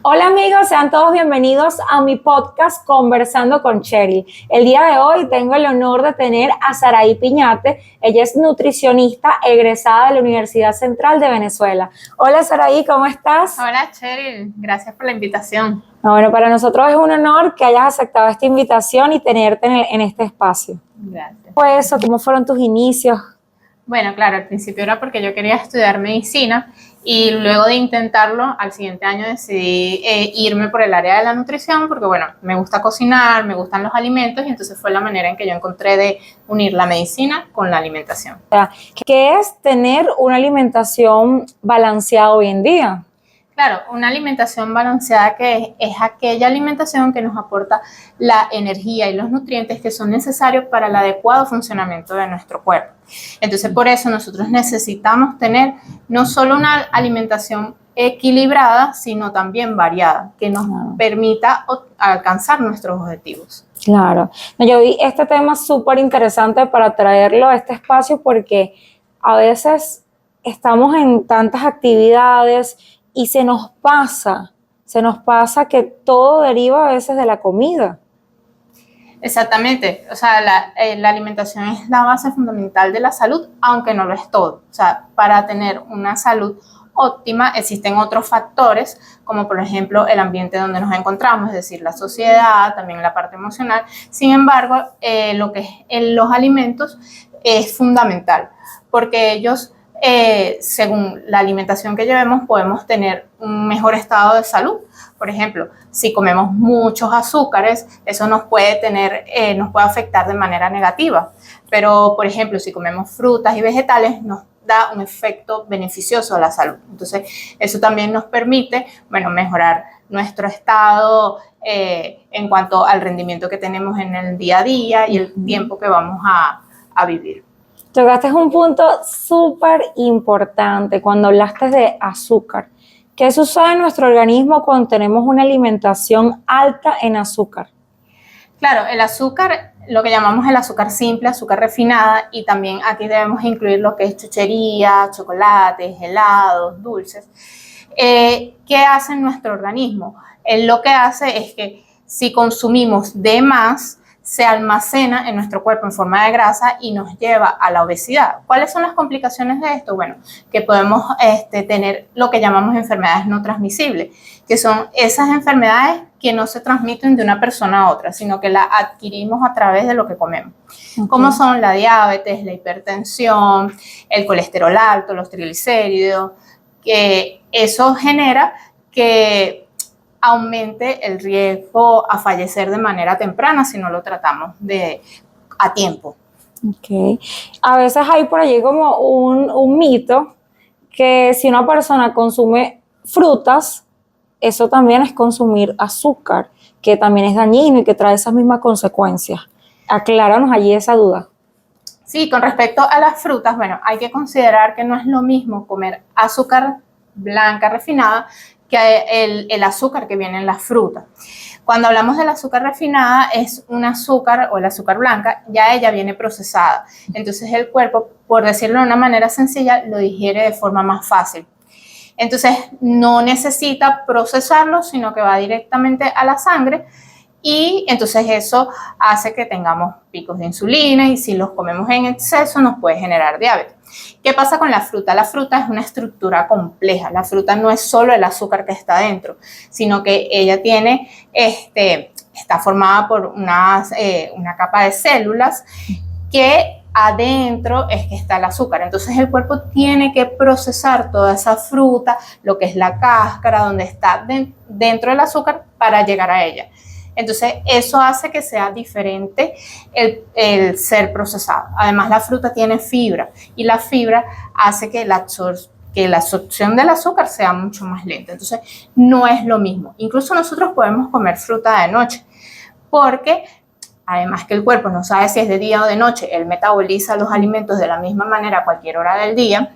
Hola amigos, sean todos bienvenidos a mi podcast Conversando con Cheryl. El día de hoy tengo el honor de tener a Saraí Piñate. Ella es nutricionista egresada de la Universidad Central de Venezuela. Hola Saraí, ¿cómo estás? Hola Cheryl, gracias por la invitación. Bueno, para nosotros es un honor que hayas aceptado esta invitación y tenerte en este espacio. Gracias. Pues, ¿cómo fueron tus inicios? Bueno, claro, al principio era porque yo quería estudiar medicina y luego de intentarlo, al siguiente año decidí irme por el área de la nutrición porque, bueno, me gusta cocinar, me gustan los alimentos y entonces fue la manera en que yo encontré de unir la medicina con la alimentación. ¿Qué es tener una alimentación balanceada hoy en día? Claro, una alimentación balanceada que es aquella alimentación que nos aporta la energía y los nutrientes que son necesarios para el adecuado funcionamiento de nuestro cuerpo. Entonces, por eso nosotros necesitamos tener no solo una alimentación equilibrada, sino también variada, que nos permita alcanzar nuestros objetivos. Claro. Yo vi este tema súper interesante para traerlo a este espacio porque a veces estamos en tantas actividades y se nos pasa que todo deriva a veces de la comida. Exactamente, o sea, la alimentación es la base fundamental de la salud, aunque no lo es todo. O sea, para tener una salud óptima existen otros factores, como por ejemplo el ambiente donde nos encontramos, es decir, la sociedad, también la parte emocional. Sin embargo, lo que es en los alimentos es fundamental, porque ellos, según la alimentación que llevemos, podemos tener un mejor estado de salud. Por ejemplo, si comemos muchos azúcares, eso nos puede afectar de manera negativa. Pero, por ejemplo, si comemos frutas y vegetales, nos da un efecto beneficioso a la salud. Entonces, eso también nos permite, mejorar nuestro estado en cuanto al rendimiento que tenemos en el día a día y el tiempo que vamos a vivir. Tocaste un punto súper importante cuando hablaste de azúcar. ¿Qué sucede en nuestro organismo cuando tenemos una alimentación alta en azúcar? Claro, el azúcar, lo que llamamos el azúcar simple, azúcar refinada, y también aquí debemos incluir lo que es chuchería, chocolates, helados, dulces. ¿Qué hace en nuestro organismo? Lo que hace es que si consumimos de más, se almacena en nuestro cuerpo en forma de grasa y nos lleva a la obesidad. ¿Cuáles son las complicaciones de esto? Bueno, que podemos tener lo que llamamos enfermedades no transmisibles, que son esas enfermedades que no se transmiten de una persona a otra, sino que la adquirimos a través de lo que comemos. Okay. Como son la diabetes, la hipertensión, el colesterol alto, los triglicéridos, que eso genera que aumente el riesgo a fallecer de manera temprana si no lo tratamos a tiempo. Okay. A veces hay por allí como un mito que si una persona consume frutas, eso también es consumir azúcar, que también es dañino y que trae esas mismas consecuencias. Acláranos allí esa duda. Sí, con respecto a las frutas, hay que considerar que no es lo mismo comer azúcar blanca refinada que el azúcar que viene en las frutas. Cuando hablamos del azúcar refinada, es un azúcar o el azúcar blanca, ya ella viene procesada. Entonces el cuerpo, por decirlo de una manera sencilla, lo digiere de forma más fácil. Entonces no necesita procesarlo, sino que va directamente a la sangre y entonces eso hace que tengamos picos de insulina y si los comemos en exceso nos puede generar diabetes. ¿Qué pasa con la fruta? La fruta es una estructura compleja. La fruta no es solo el azúcar que está dentro, sino que ella tiene, está formada por una capa de células que adentro es que está el azúcar. Entonces el cuerpo tiene que procesar toda esa fruta, lo que es la cáscara, donde está dentro del azúcar para llegar a ella. Entonces, eso hace que sea diferente el ser procesado. Además, la fruta tiene fibra y la fibra hace que la absorción del azúcar sea mucho más lenta. Entonces, no es lo mismo. Incluso nosotros podemos comer fruta de noche porque, además que el cuerpo no sabe si es de día o de noche, él metaboliza los alimentos de la misma manera a cualquier hora del día,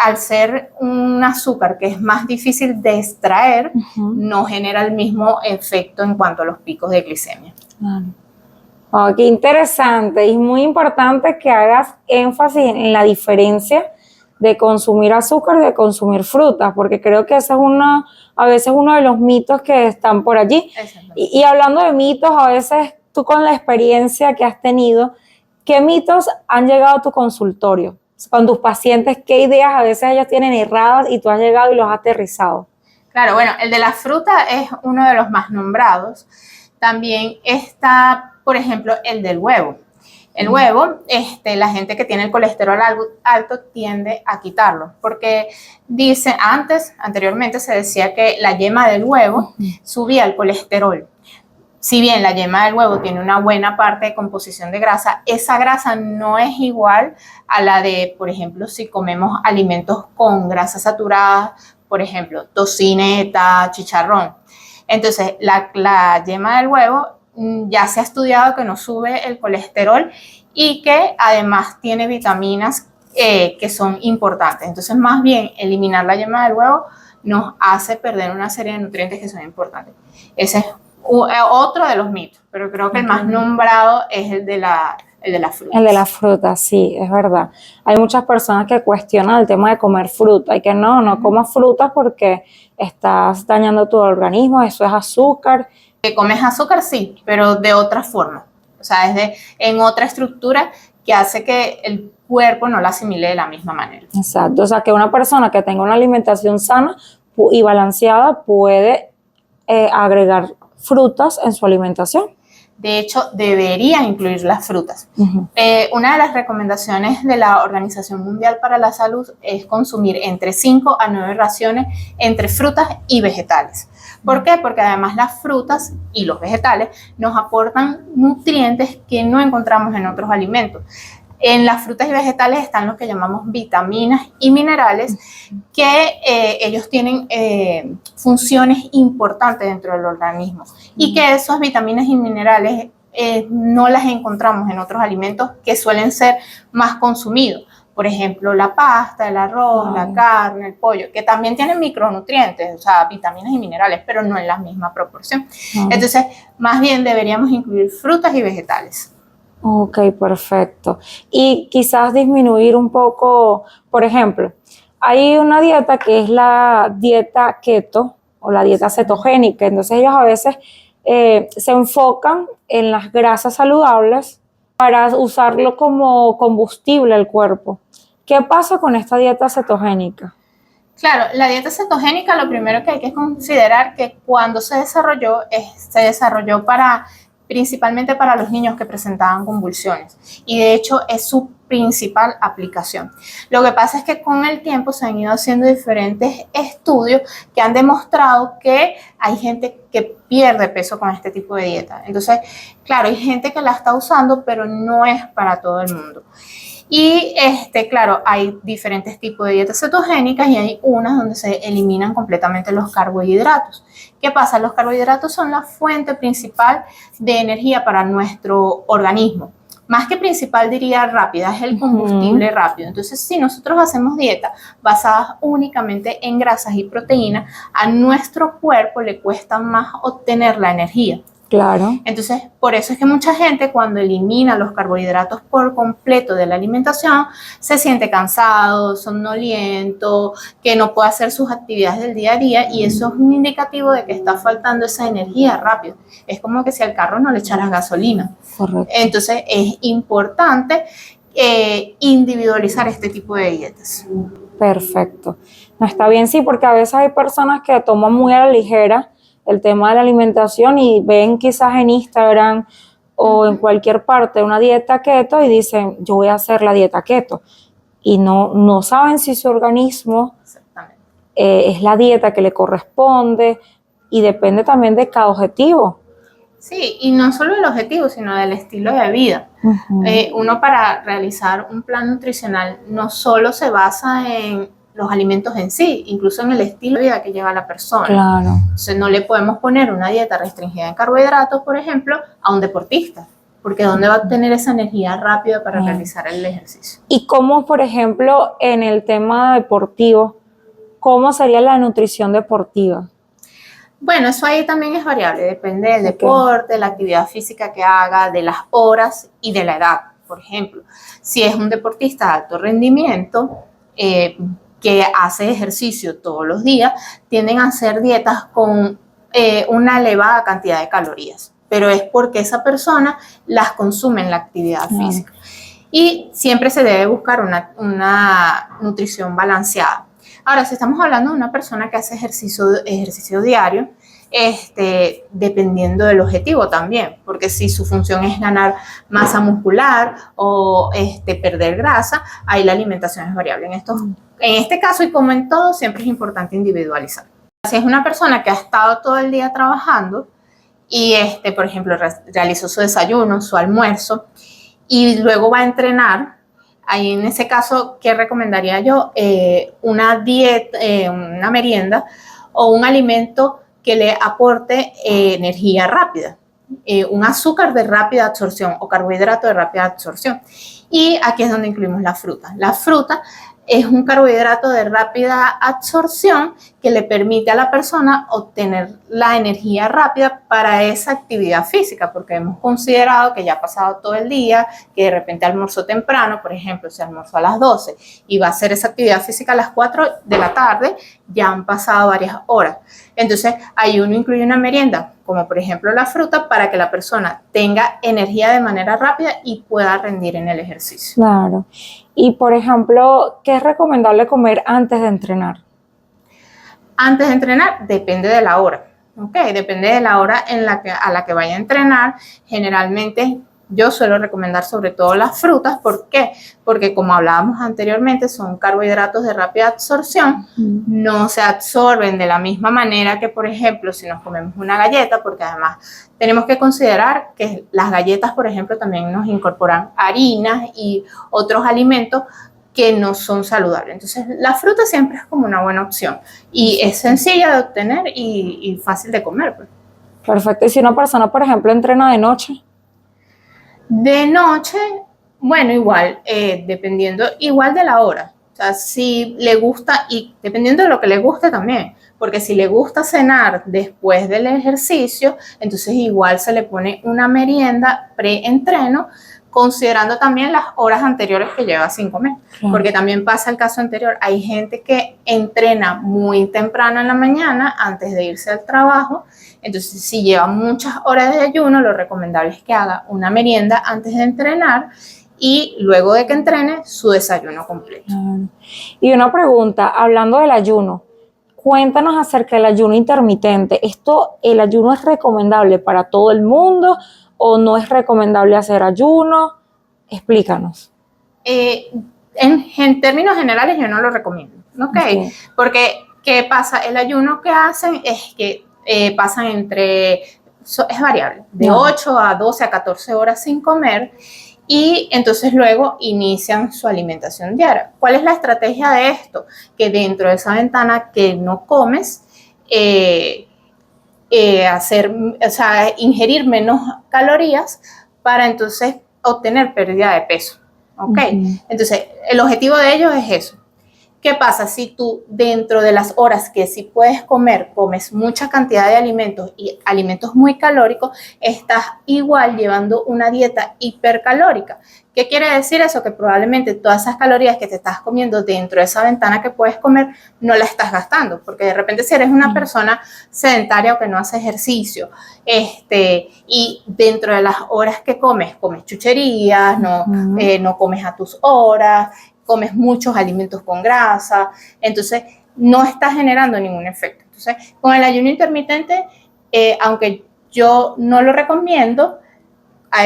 al ser un azúcar que es más difícil de extraer, no genera el mismo efecto en cuanto a los picos de glicemia. Oh, qué interesante y muy importante que hagas énfasis en la diferencia de consumir azúcar, de consumir frutas, porque creo que ese es a veces uno de los mitos que están por allí. Y hablando de mitos, a veces tú con la experiencia que has tenido, ¿qué mitos han llegado a tu consultorio? Con tus pacientes, ¿qué ideas a veces ellos tienen erradas y tú has llegado y los has aterrizado? Claro, bueno, el de la fruta es uno de los más nombrados. También está, por ejemplo, el del huevo. El huevo, la gente que tiene el colesterol alto tiende a quitarlo, porque anteriormente se decía que la yema del huevo subía el colesterol. Si bien la yema del huevo tiene una buena parte de composición de grasa, esa grasa no es igual a la de, por ejemplo, si comemos alimentos con grasas saturadas, por ejemplo, tocineta, chicharrón. Entonces, la yema del huevo ya se ha estudiado que no sube el colesterol y que además tiene vitaminas que son importantes. Entonces, más bien, eliminar la yema del huevo nos hace perder una serie de nutrientes que son importantes. Ese es otro de los mitos, pero creo que el más nombrado es el de la fruta. El de la fruta, sí, es verdad. Hay muchas personas que cuestionan el tema de comer fruta y que no comas fruta porque estás dañando tu organismo, eso es azúcar. Que comes azúcar, sí, pero de otra forma. O sea, en otra estructura que hace que el cuerpo no la asimile de la misma manera. Exacto, o sea, que una persona que tenga una alimentación sana y balanceada puede agregar frutas en su alimentación. De hecho, debería incluir las frutas. Una de las recomendaciones de la Organización Mundial para la Salud es consumir entre 5 a 9 raciones entre frutas y vegetales. ¿Por qué? Porque además las frutas y los vegetales nos aportan nutrientes que no encontramos en otros alimentos. En las frutas y vegetales están los que llamamos vitaminas y minerales que ellos tienen funciones importantes dentro del organismo y que esas vitaminas y minerales no las encontramos en otros alimentos que suelen ser más consumidos. Por ejemplo, la pasta, el arroz, la carne, el pollo, que también tienen micronutrientes, o sea, vitaminas y minerales, pero no en la misma proporción. Entonces, más bien deberíamos incluir frutas y vegetales. Ok, perfecto. Y quizás disminuir un poco, por ejemplo, hay una dieta que es la dieta keto o la dieta cetogénica, entonces ellos a veces se enfocan en las grasas saludables para usarlo como combustible al cuerpo. ¿Qué pasa con esta dieta cetogénica? Claro, la dieta cetogénica, lo primero que hay que considerar que cuando se desarrolló principalmente para los niños que presentaban convulsiones y de hecho es su principal aplicación. Lo que pasa es que con el tiempo se han ido haciendo diferentes estudios que han demostrado que hay gente que pierde peso con este tipo de dieta. Entonces, claro, hay gente que la está usando, pero no es para todo el mundo. Y claro, hay diferentes tipos de dietas cetogénicas y hay unas donde se eliminan completamente los carbohidratos. ¿Qué pasa? Los carbohidratos son la fuente principal de energía para nuestro organismo. Más que principal, diría rápida, es el combustible rápido. Entonces, si nosotros hacemos dieta basadas únicamente en grasas y proteínas, a nuestro cuerpo le cuesta más obtener la energía. Claro. Entonces, por eso es que mucha gente cuando elimina los carbohidratos por completo de la alimentación se siente cansado, somnoliento, que no puede hacer sus actividades del día a día y eso es un indicativo de que está faltando esa energía rápido. Es como que si al carro no le echaras gasolina. Correcto. Entonces, es importante individualizar este tipo de dietas. Perfecto. No, está bien, sí, porque a veces hay personas que toman muy a la ligera el tema de la alimentación y ven quizás en Instagram o en cualquier parte una dieta keto y dicen, yo voy a hacer la dieta keto. Y no saben si su organismo es la dieta que le corresponde y depende también de cada objetivo. Sí, y no solo del objetivo, sino del estilo de vida. Uno para realizar un plan nutricional no solo se basa en los alimentos en sí, incluso en el estilo de vida que lleva la persona. Claro. Entonces no le podemos poner una dieta restringida en carbohidratos, por ejemplo, a un deportista, porque ¿dónde va a obtener esa energía rápida para realizar el ejercicio? Y cómo, por ejemplo, en el tema deportivo, ¿cómo sería la nutrición deportiva? Bueno, eso ahí también es variable, depende del deporte, de la actividad física que haga, de las horas y de la edad. Por ejemplo, si es un deportista de alto rendimiento, que hace ejercicio todos los días, tienden a hacer dietas con una elevada cantidad de calorías, pero es porque esa persona las consume en la actividad física. Y siempre se debe buscar una nutrición balanceada. Ahora, si estamos hablando de una persona que hace ejercicio diario, dependiendo del objetivo también, porque si su función es ganar masa muscular o perder grasa, ahí la alimentación es variable. En este caso, y como en todo, siempre es importante individualizar. Si es una persona que ha estado todo el día trabajando y, por ejemplo, realizó su desayuno, su almuerzo, y luego va a entrenar, ahí en ese caso, ¿qué recomendaría yo? Una dieta, una merienda o un alimento que le aporte energía rápida, un azúcar de rápida absorción o carbohidrato de rápida absorción. Y aquí es donde incluimos la fruta. La fruta es un carbohidrato de rápida absorción que le permite a la persona obtener la energía rápida para esa actividad física, porque hemos considerado que ya ha pasado todo el día, que de repente almorzó temprano, por ejemplo, si almorzó a las 12 y va a hacer esa actividad física a las 4 de la tarde, ya han pasado varias horas. Entonces, ahí uno incluye una merienda, como por ejemplo la fruta, para que la persona tenga energía de manera rápida y pueda rendir en el ejercicio. Claro. Y por ejemplo, ¿qué es recomendable comer antes de entrenar? Antes de entrenar, depende de la hora, ¿ok? Depende de la hora a la que vaya a entrenar. Generalmente yo suelo recomendar sobre todo las frutas. ¿Por qué? Porque como hablábamos anteriormente, son carbohidratos de rápida absorción, no se absorben de la misma manera que, por ejemplo, si nos comemos una galleta, porque además tenemos que considerar que las galletas, por ejemplo, también nos incorporan harinas y otros alimentos que no son saludables. Entonces, la fruta siempre es como una buena opción y es sencilla de obtener y fácil de comer. Pues. Perfecto. ¿Y si una persona, por ejemplo, entrena de noche? De noche, bueno, igual, dependiendo igual de la hora. O sea, si le gusta y dependiendo de lo que le guste también. Porque si le gusta cenar después del ejercicio, entonces igual se le pone una merienda pre-entreno, considerando también las horas anteriores que lleva sin comer. Claro. Porque también pasa el caso anterior, hay gente que entrena muy temprano en la mañana antes de irse al trabajo, entonces si lleva muchas horas de ayuno, lo recomendable es que haga una merienda antes de entrenar y luego de que entrene, su desayuno completo. Claro. Y una pregunta, hablando del ayuno, cuéntanos acerca del ayuno intermitente. ¿El ayuno es recomendable para todo el mundo o no es recomendable hacer ayuno? Explícanos. En términos generales yo no lo recomiendo, ¿okay? Porque ¿qué pasa? El ayuno que hacen es que pasan es variable, de 8 a 12 a 14 horas sin comer y entonces luego inician su alimentación diaria. ¿Cuál es la estrategia de esto? Que dentro de esa ventana que no comes, ingerir menos calorías para entonces obtener pérdida de peso. ¿Ok? Entonces, el objetivo de ellos es eso. ¿Qué pasa si tú dentro de las horas que sí puedes comer, comes mucha cantidad de alimentos y alimentos muy calóricos, estás igual llevando una dieta hipercalórica? ¿Qué quiere decir eso? Que probablemente todas esas calorías que te estás comiendo dentro de esa ventana que puedes comer no la estás gastando, porque de repente si eres una persona sedentaria o que no hace ejercicio, y dentro de las horas que comes chucherías, no comes a tus horas, comes muchos alimentos con grasa, entonces no estás generando ningún efecto. Entonces, con el ayuno intermitente, aunque yo no lo recomiendo,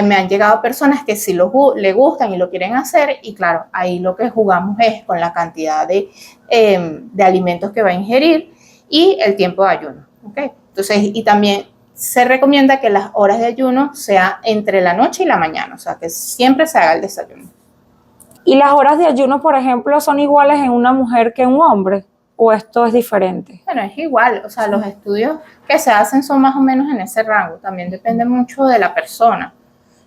me han llegado personas que sí le gustan y lo quieren hacer y claro, ahí lo que jugamos es con la cantidad de alimentos que va a ingerir y el tiempo de ayuno. ¿Okay? Entonces, y también se recomienda que las horas de ayuno sean entre la noche y la mañana, o sea, que siempre se haga el desayuno. ¿Y las horas de ayuno, por ejemplo, son iguales en una mujer que en un hombre? ¿O esto es diferente? Bueno, es igual, o sea, los estudios que se hacen son más o menos en ese rango, también depende mucho de la persona.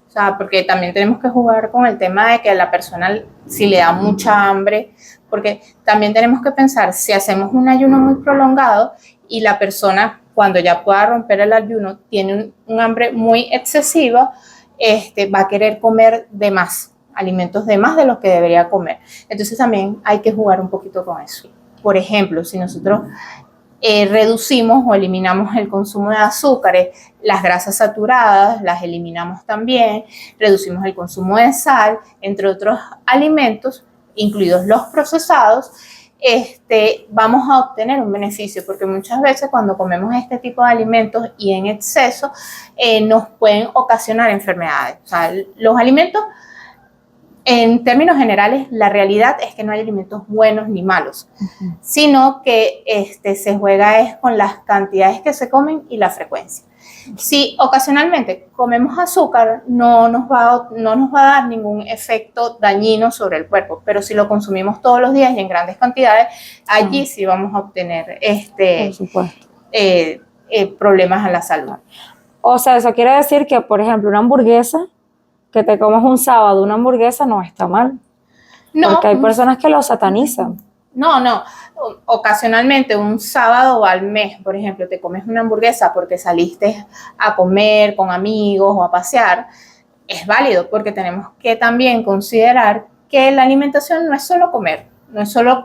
O sea, porque también tenemos que jugar con el tema de que a la persona si le da mucha hambre, porque también tenemos que pensar, si hacemos un ayuno muy prolongado y la persona cuando ya pueda romper el ayuno tiene un hambre muy excesiva, va a querer comer de más. alimentos de más de los que debería comer. Entonces también hay que jugar un poquito con eso. Por ejemplo, si nosotros reducimos o eliminamos el consumo de azúcares, las grasas saturadas las eliminamos también, reducimos el consumo de sal, entre otros alimentos, incluidos los procesados, vamos a obtener un beneficio, porque muchas veces cuando comemos este tipo de alimentos y en exceso, nos pueden ocasionar enfermedades. O sea, los alimentos, en términos generales, la realidad es que no hay alimentos buenos ni malos, sino que se juega es con las cantidades que se comen y la frecuencia. Si ocasionalmente comemos azúcar, no nos va a dar ningún efecto dañino sobre el cuerpo, pero si lo consumimos todos los días y en grandes cantidades, allí sí vamos a obtener problemas a la salud. O sea, eso quiere decir que, por ejemplo, una hamburguesa, que te comas un sábado una hamburguesa no está mal. No, porque hay personas que lo satanizan. No. Ocasionalmente, un sábado al mes, por ejemplo, te comes una hamburguesa porque saliste a comer con amigos o a pasear, es válido, porque tenemos que también considerar que la alimentación no es solo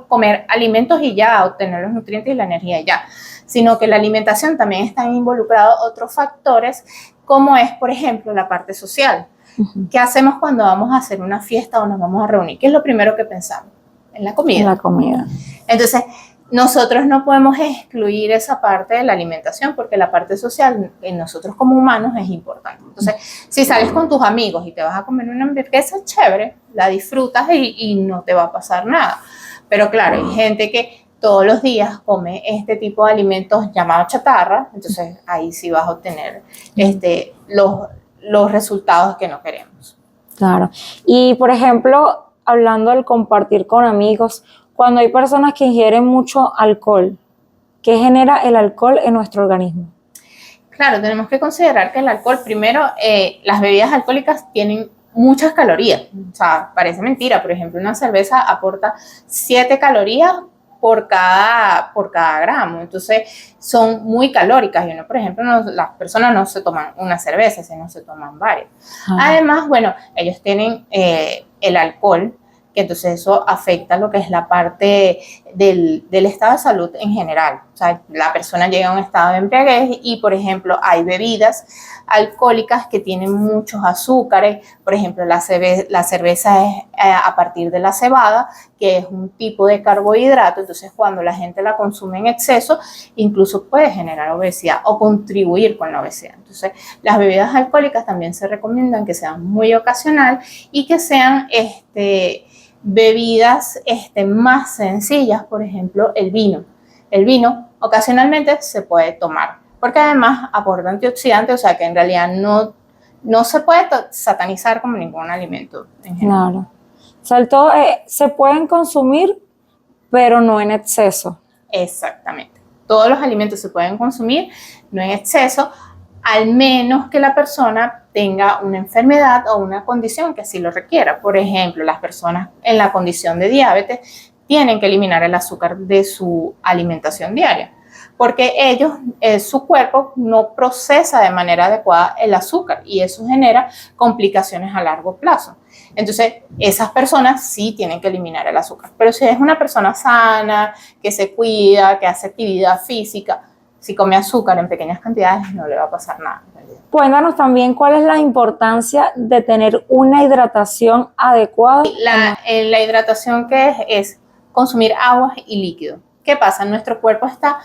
comer alimentos y ya, obtener los nutrientes y la energía y ya, sino que la alimentación también están involucrados otros factores, como es, por ejemplo, la parte social. ¿Qué hacemos cuando vamos a hacer una fiesta o nos vamos a reunir? ¿Qué es lo primero que pensamos? En la comida. En la comida. Entonces, nosotros no podemos excluir esa parte de la alimentación porque la parte social en nosotros como humanos es importante. Entonces, si sales con tus amigos y te vas a comer una hamburguesa, chévere, la disfrutas y no te va a pasar nada. Pero claro, hay gente que todos los días come este tipo de alimentos llamados chatarra, entonces ahí sí vas a obtener los resultados que no queremos. Claro. Y, por ejemplo, hablando del compartir con amigos, cuando hay personas que ingieren mucho alcohol, ¿qué genera el alcohol en nuestro organismo? Claro, tenemos que considerar que el alcohol, primero, las bebidas alcohólicas tienen muchas calorías. O sea, parece mentira. Por ejemplo, una cerveza aporta 7 calorías por cada gramo, entonces son muy calóricas y uno, por ejemplo, las personas no se toman una cerveza, sino se toman varias. Además, bueno, ellos tienen el alcohol, que entonces eso afecta lo que es la parte del estado de salud en general. O sea, la persona llega a un estado de embriaguez y, por ejemplo, hay bebidas alcohólicas que tienen muchos azúcares. Por ejemplo, la cerveza es a partir de la cebada, que es un tipo de carbohidrato. Entonces, cuando la gente la consume en exceso, incluso puede generar obesidad o contribuir con la obesidad. Entonces, las bebidas alcohólicas también se recomiendan que sean muy ocasional y que sean bebidas más sencillas. Por ejemplo, el vino. El vino ocasionalmente se puede tomar, porque además aporta antioxidantes, o sea que en realidad no se puede satanizar como ningún alimento en general. Claro. O sea, todo se pueden consumir, pero no en exceso. Exactamente. Todos los alimentos se pueden consumir, no en exceso, al menos que la persona tenga una enfermedad o una condición que así lo requiera. Por ejemplo, las personas en la condición de diabetes tienen que eliminar el azúcar de su alimentación diaria, porque su cuerpo no procesa de manera adecuada el azúcar y eso genera complicaciones a largo plazo. Entonces, esas personas sí tienen que eliminar el azúcar. Pero si es una persona sana, que se cuida, que hace actividad física, si come azúcar en pequeñas cantidades no le va a pasar nada. Cuéntanos también cuál es la importancia de tener una hidratación adecuada. La hidratación que es consumir agua y líquido. ¿Qué pasa? Nuestro cuerpo está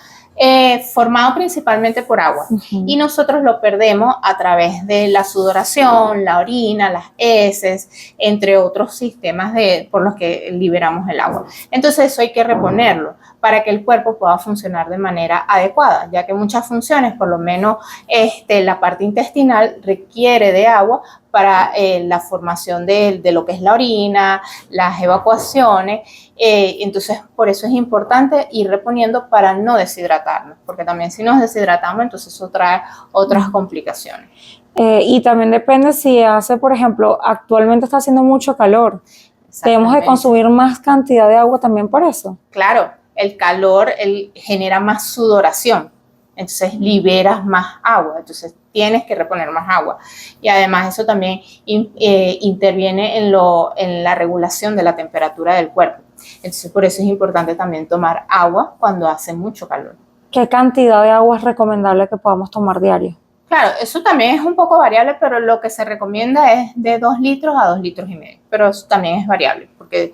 formado principalmente por agua y nosotros lo perdemos a través de la sudoración, la orina, las heces, entre otros sistemas por los que liberamos el agua. Entonces eso hay que reponerlo para que el cuerpo pueda funcionar de manera adecuada, ya que muchas funciones, por lo menos la parte intestinal, requiere de agua para la formación de lo que es la orina, las evacuaciones. Entonces, por eso es importante ir reponiendo para no deshidratarnos, porque también si nos deshidratamos, entonces eso trae otras complicaciones. Y también depende si hace, por ejemplo, actualmente está haciendo mucho calor. Tenemos que consumir más cantidad de agua también por eso. Claro, el calor genera más sudoración. entonces liberas más agua, entonces tienes que reponer más agua. Y además eso también interviene en la regulación de la temperatura del cuerpo. Entonces por eso es importante también tomar agua cuando hace mucho calor. ¿Qué cantidad de agua es recomendable que podamos tomar diario? Claro, eso también es un poco variable, pero lo que se recomienda es de 2 litros a 2,5 litros. Pero eso también es variable, porque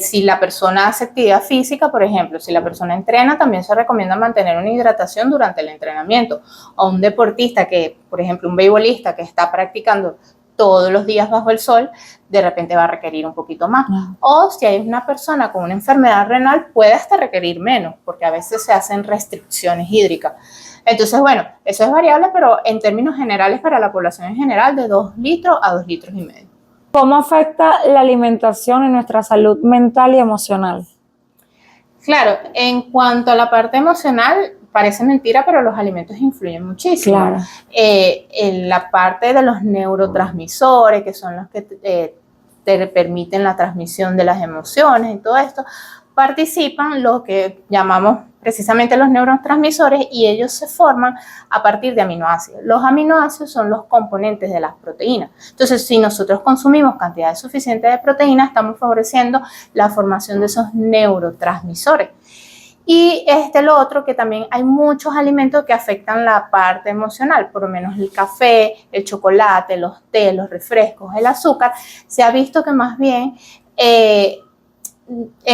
si la persona hace actividad física, por ejemplo, si la persona entrena, también se recomienda mantener una hidratación durante el entrenamiento. O un deportista que, por ejemplo, un beisbolista que está practicando todos los días bajo el sol, de repente va a requerir un poquito más. O si hay una persona con una enfermedad renal, puede hasta requerir menos, porque a veces se hacen restricciones hídricas. Entonces, bueno, eso es variable, pero en términos generales para la población en general, de 2 litros a 2,5 litros. ¿Cómo afecta la alimentación en nuestra salud mental y emocional? Claro, en cuanto a la parte emocional, parece mentira, pero los alimentos influyen muchísimo. Claro. En la parte de los neurotransmisores, que son los que te permiten la transmisión de las emociones y todo esto, participan lo que llamamos precisamente los neurotransmisores, y ellos se forman a partir de aminoácidos. Los aminoácidos son los componentes de las proteínas. Entonces, si nosotros consumimos cantidades suficientes de proteínas, estamos favoreciendo la formación de esos neurotransmisores. Y lo otro, que también hay muchos alimentos que afectan la parte emocional, por lo menos el café, el chocolate, los tés, los refrescos, el azúcar. Se ha visto que más bien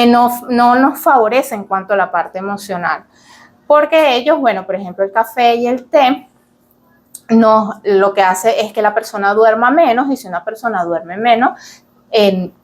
no nos favorece en cuanto a la parte emocional, porque ellos, bueno, por ejemplo, el café y el té, lo que hace es que la persona duerma menos, y si una persona duerme menos, en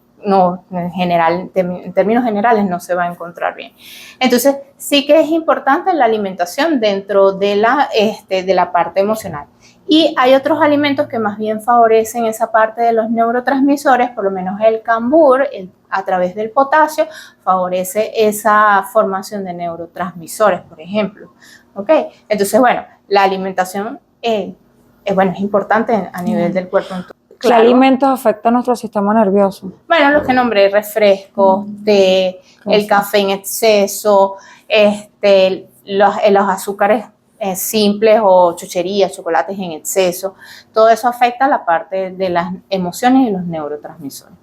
términos generales no se va a encontrar bien. Entonces, sí que es importante la alimentación dentro de la parte emocional. Y hay otros alimentos que más bien favorecen esa parte de los neurotransmisores, por lo menos el cambur, a través del potasio, favorece esa formación de neurotransmisores, por ejemplo. ¿Ok? Entonces, bueno, la alimentación es importante a nivel del cuerpo. ¿Qué alimentos afectan nuestro sistema nervioso? Bueno, los que nombré: refrescos, té, el café en exceso, los azúcares simples o chucherías, chocolates en exceso. Todo eso afecta la parte de las emociones y los neurotransmisores.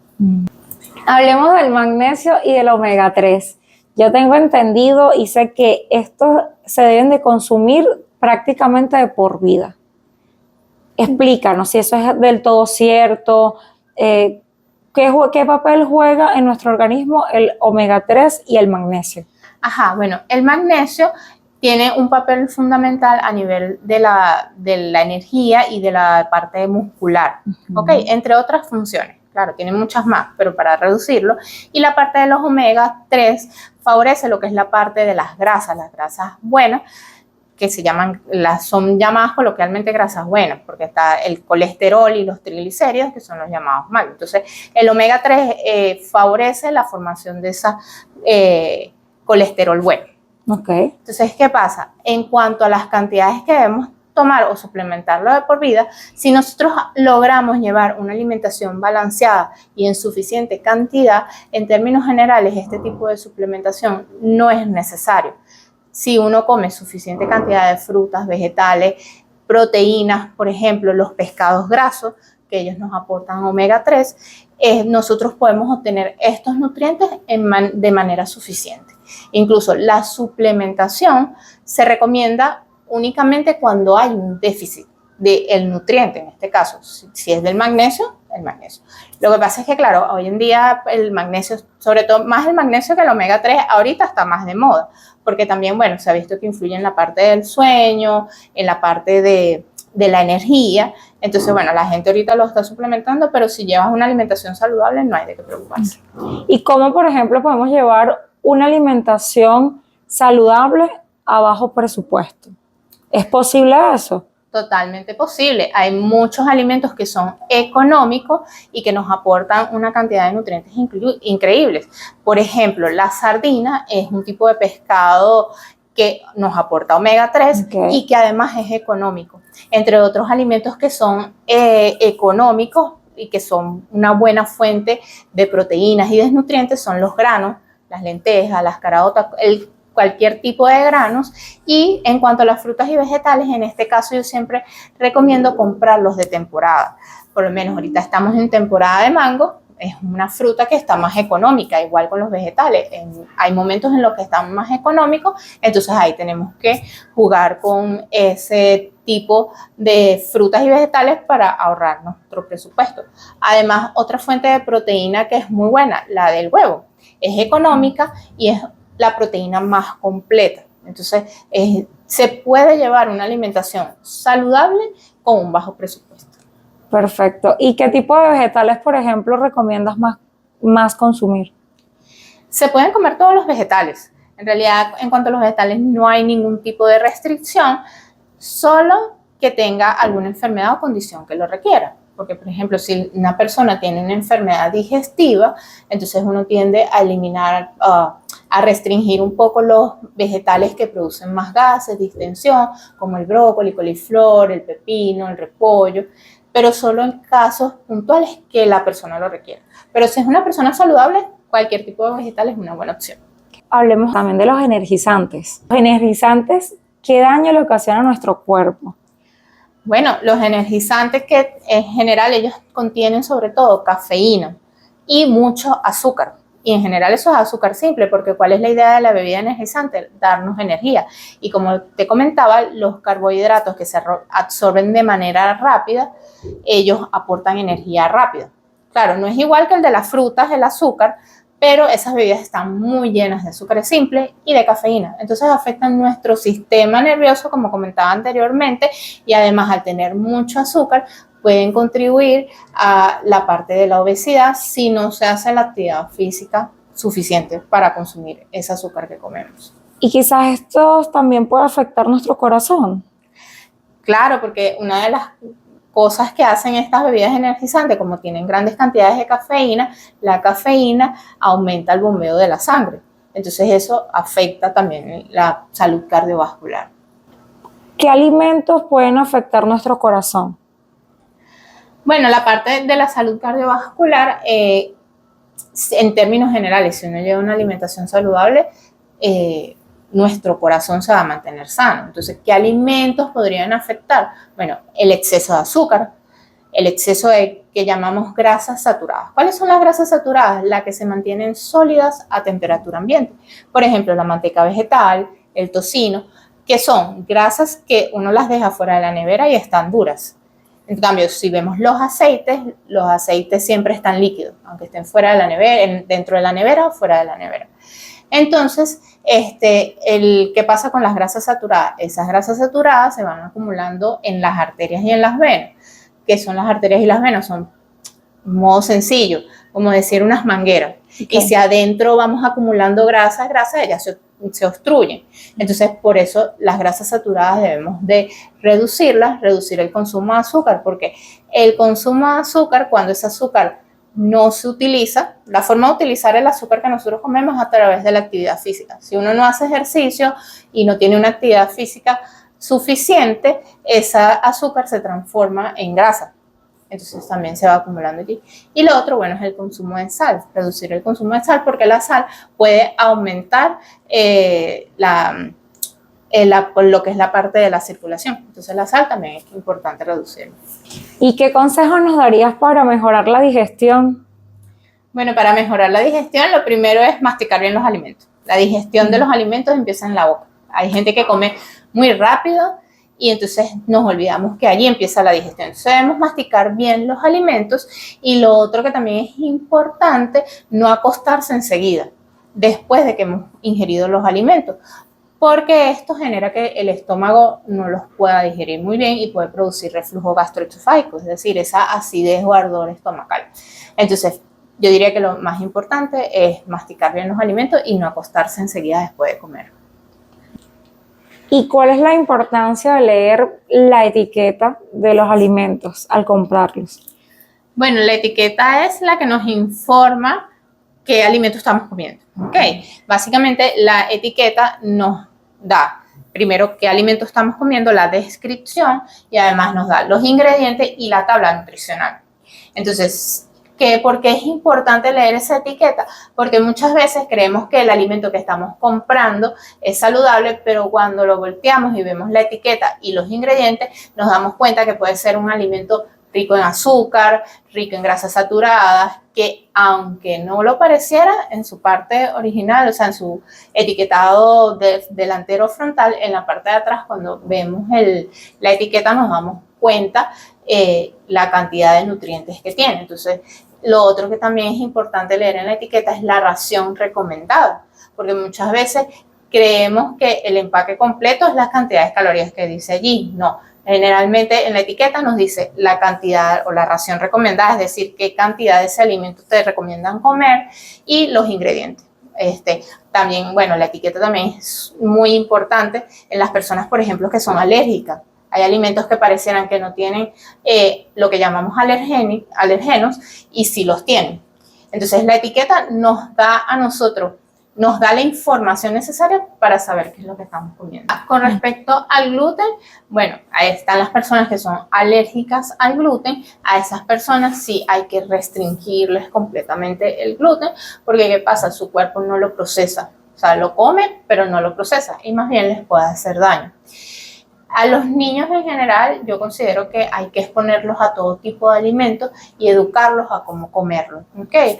Hablemos del magnesio y del omega 3. Yo tengo entendido y sé que estos se deben de consumir prácticamente de por vida. Explícanos si eso es del todo cierto. ¿Qué papel juega en nuestro organismo el omega 3 y el magnesio? Ajá, bueno, el magnesio tiene un papel fundamental a nivel de la energía y de la parte muscular, ¿ok? Entre otras funciones. Claro, tiene muchas más, pero para reducirlo. Y la parte de los omega 3 favorece lo que es la parte de las grasas buenas, que son llamadas coloquialmente grasas buenas, porque está el colesterol y los triglicéridos, que son los llamados malos. Entonces, el omega 3 favorece la formación de esa colesterol bueno. Okay. Entonces, ¿qué pasa? En cuanto a las cantidades que debemos tomar o suplementarlo de por vida, si nosotros logramos llevar una alimentación balanceada y en suficiente cantidad, en términos generales, este tipo de suplementación no es necesario. Si uno come suficiente cantidad de frutas, vegetales, proteínas, por ejemplo, los pescados grasos, que ellos nos aportan omega 3, nosotros podemos obtener estos nutrientes de manera suficiente. Incluso la suplementación se recomienda únicamente cuando hay un déficit del nutriente, en este caso, si es del magnesio, el magnesio. Lo que pasa es que, claro, hoy en día el magnesio, sobre todo más el magnesio que el omega 3, ahorita está más de moda, porque también, bueno, se ha visto que influye en la parte del sueño, en la parte de la energía. Entonces, bueno, la gente ahorita lo está suplementando, pero si llevas una alimentación saludable no hay de qué preocuparse. ¿Y cómo, por ejemplo, podemos llevar una alimentación saludable a bajo presupuesto? ¿Es posible eso? Totalmente posible. Hay muchos alimentos que son económicos y que nos aportan una cantidad de nutrientes increíbles. Por ejemplo, la sardina es un tipo de pescado que nos aporta omega 3 y que además es económico. Entre otros alimentos que son económicos y que son una buena fuente de proteínas y de nutrientes son los granos, las lentejas, las caraotas, cualquier tipo de granos. Y en cuanto a las frutas y vegetales, en este caso yo siempre recomiendo comprarlos de temporada. Por lo menos ahorita estamos en temporada de mango, es una fruta que está más económica, igual con los vegetales. Hay momentos en los que están más económicos, entonces ahí tenemos que jugar con ese tipo de frutas y vegetales para ahorrar nuestro presupuesto. Además, otra fuente de proteína que es muy buena, la del huevo. Es económica y es la proteína más completa. Entonces, se puede llevar una alimentación saludable con un bajo presupuesto. Perfecto. ¿Y qué tipo de vegetales, por ejemplo, recomiendas más consumir? Se pueden comer todos los vegetales. En realidad, en cuanto a los vegetales, no hay ningún tipo de restricción, solo que tenga alguna enfermedad o condición que lo requiera. Porque, por ejemplo, si una persona tiene una enfermedad digestiva, entonces uno tiende a eliminar, a restringir un poco los vegetales que producen más gases, distensión, como el brócoli, coliflor, el pepino, el repollo, pero solo en casos puntuales que la persona lo requiera. Pero si es una persona saludable, cualquier tipo de vegetal es una buena opción. Hablemos también de los energizantes. Los energizantes, ¿qué daño le ocasionan a nuestro cuerpo? Bueno, los energizantes que en general ellos contienen sobre todo cafeína y mucho azúcar. Y en general eso es azúcar simple, porque ¿cuál es la idea de la bebida energizante? Darnos energía. Y como te comentaba, los carbohidratos que se absorben de manera rápida, ellos aportan energía rápida. Claro, no es igual que el de las frutas, el azúcar, pero esas bebidas están muy llenas de azúcares simples y de cafeína. Entonces afectan nuestro sistema nervioso, como comentaba anteriormente, y además al tener mucho azúcar, pueden contribuir a la parte de la obesidad si no se hace la actividad física suficiente para consumir ese azúcar que comemos. Y quizás esto también puede afectar nuestro corazón. Claro, porque una de las cosas que hacen estas bebidas energizantes, como tienen grandes cantidades de cafeína, la cafeína aumenta el bombeo de la sangre. Entonces eso afecta también la salud cardiovascular. ¿Qué alimentos pueden afectar nuestro corazón? Bueno, la parte de la salud cardiovascular, en términos generales, si uno lleva una alimentación saludable, nuestro corazón se va a mantener sano. Entonces, ¿qué alimentos podrían afectar? Bueno, el exceso de azúcar, el exceso de que llamamos grasas saturadas. ¿Cuáles son las grasas saturadas? Las que se mantienen sólidas a temperatura ambiente. Por ejemplo, la manteca vegetal, el tocino, que son grasas que uno las deja fuera de la nevera y están duras. En cambio, si vemos los aceites siempre están líquidos, aunque estén fuera de la nevera, dentro de la nevera o fuera de la nevera. Entonces, ¿qué pasa con las grasas saturadas? Esas grasas saturadas se van acumulando en las arterias y en las venas. ¿Qué son las arterias y las venas? Son, un modo sencillo, como decir unas mangueras. Okay. Y si adentro vamos acumulando grasas, ellas se obstruyen. Entonces, por eso las grasas saturadas debemos de reducir el consumo de azúcar, porque el consumo de azúcar, cuando ese azúcar no se utiliza, la forma de utilizar el azúcar que nosotros comemos es a través de la actividad física. Si uno no hace ejercicio y no tiene una actividad física suficiente, ese azúcar se transforma en grasa. Entonces también se va acumulando allí. Y lo otro, bueno, es el consumo de sal, reducir el consumo de sal, porque la sal puede aumentar lo que es la parte de la circulación. Entonces la sal también es importante reducirla. ¿Y qué consejos nos darías para mejorar la digestión? Bueno, para mejorar la digestión, lo primero es masticar bien los alimentos. La digestión de los alimentos empieza en la boca. Hay gente que come muy rápido y entonces nos olvidamos que allí empieza la digestión. Entonces debemos masticar bien los alimentos, y lo otro que también es importante, no acostarse enseguida, después de que hemos ingerido los alimentos, porque esto genera que el estómago no los pueda digerir muy bien y puede producir reflujo gastroesofágico, es decir, esa acidez o ardor estomacal. Entonces, yo diría que lo más importante es masticar bien los alimentos y no acostarse enseguida después de comer. ¿Y cuál es la importancia de leer la etiqueta de los alimentos al comprarlos? Bueno, la etiqueta es la que nos informa qué alimento estamos comiendo. ¿Okay? Básicamente, la etiqueta nos da primero qué alimento estamos comiendo, la descripción, y además nos da los ingredientes y la tabla nutricional. Entonces, que ¿por qué es importante leer esa etiqueta? Porque muchas veces creemos que el alimento que estamos comprando es saludable, pero cuando lo volteamos y vemos la etiqueta y los ingredientes, nos damos cuenta que puede ser un alimento rico en azúcar, rico en grasas saturadas, que aunque no lo pareciera en su parte original, o sea, en su etiquetado delantero frontal, en la parte de atrás, cuando vemos la etiqueta nos damos cuenta la cantidad de nutrientes que tiene. Entonces, lo otro que también es importante leer en la etiqueta es la ración recomendada, porque muchas veces creemos que el empaque completo es la cantidad de calorías que dice allí. No, generalmente en la etiqueta nos dice la cantidad o la ración recomendada, es decir, qué cantidad de ese alimento te recomiendan comer y los ingredientes. También, bueno, la etiqueta también es muy importante en las personas, por ejemplo, que son alérgicas. Hay alimentos que parecieran que no tienen lo que llamamos alergenos y sí los tienen. Entonces, la etiqueta nos da a nosotros, nos da la información necesaria para saber qué es lo que estamos comiendo. Con respecto al gluten, bueno, ahí están las personas que son alérgicas al gluten. A esas personas sí hay que restringirles completamente el gluten, porque ¿qué pasa? Su cuerpo no lo procesa. O sea, lo come, pero no lo procesa y más bien les puede hacer daño. A los niños en general, yo considero que hay que exponerlos a todo tipo de alimentos y educarlos a cómo comerlos. ¿Okay?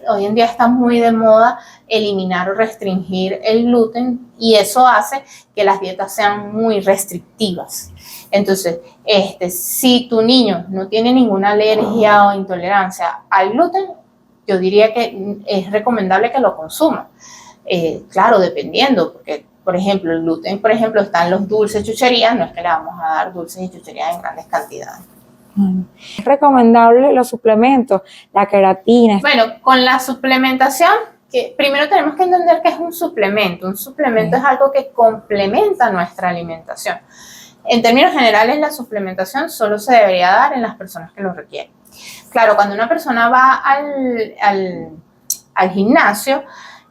Hoy en día está muy de moda eliminar o restringir el gluten y eso hace que las dietas sean muy restrictivas. Entonces, si tu niño no tiene ninguna alergia o intolerancia al gluten, yo diría que es recomendable que lo consuma. Claro, dependiendo, porque por ejemplo, el gluten, por ejemplo, están los dulces y chucherías, no es que le vamos a dar dulces y chucherías en grandes cantidades. Es recomendable los suplementos, la queratina. Bueno, con la suplementación, que primero tenemos que entender que es un suplemento. Un suplemento es algo que complementa nuestra alimentación. En términos generales, la suplementación solo se debería dar en las personas que lo requieren. Claro, cuando una persona va al gimnasio,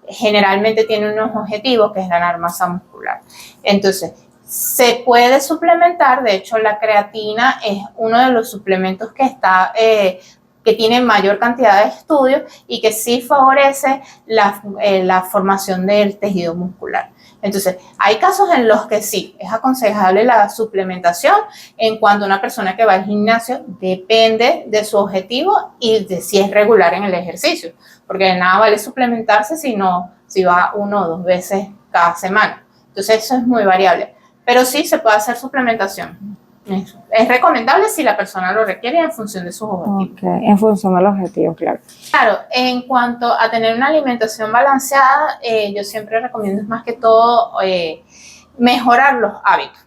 generalmente tiene unos objetivos que es ganar masa muscular. Entonces, se puede suplementar, de hecho la creatina es uno de los suplementos que tiene mayor cantidad de estudios y que sí favorece la formación del tejido muscular. Entonces, hay casos en los que sí, es aconsejable la suplementación en cuanto a una persona que va al gimnasio, depende de su objetivo y de si es regular en el ejercicio, porque de nada vale suplementarse si va 1 o 2 veces cada semana. Entonces, eso es muy variable, pero sí se puede hacer suplementación. Es recomendable si la persona lo requiere en función de sus objetivos. Okay, en función de los objetivos, claro. Claro, en cuanto a tener una alimentación balanceada, yo siempre recomiendo más que todo mejorar los hábitos.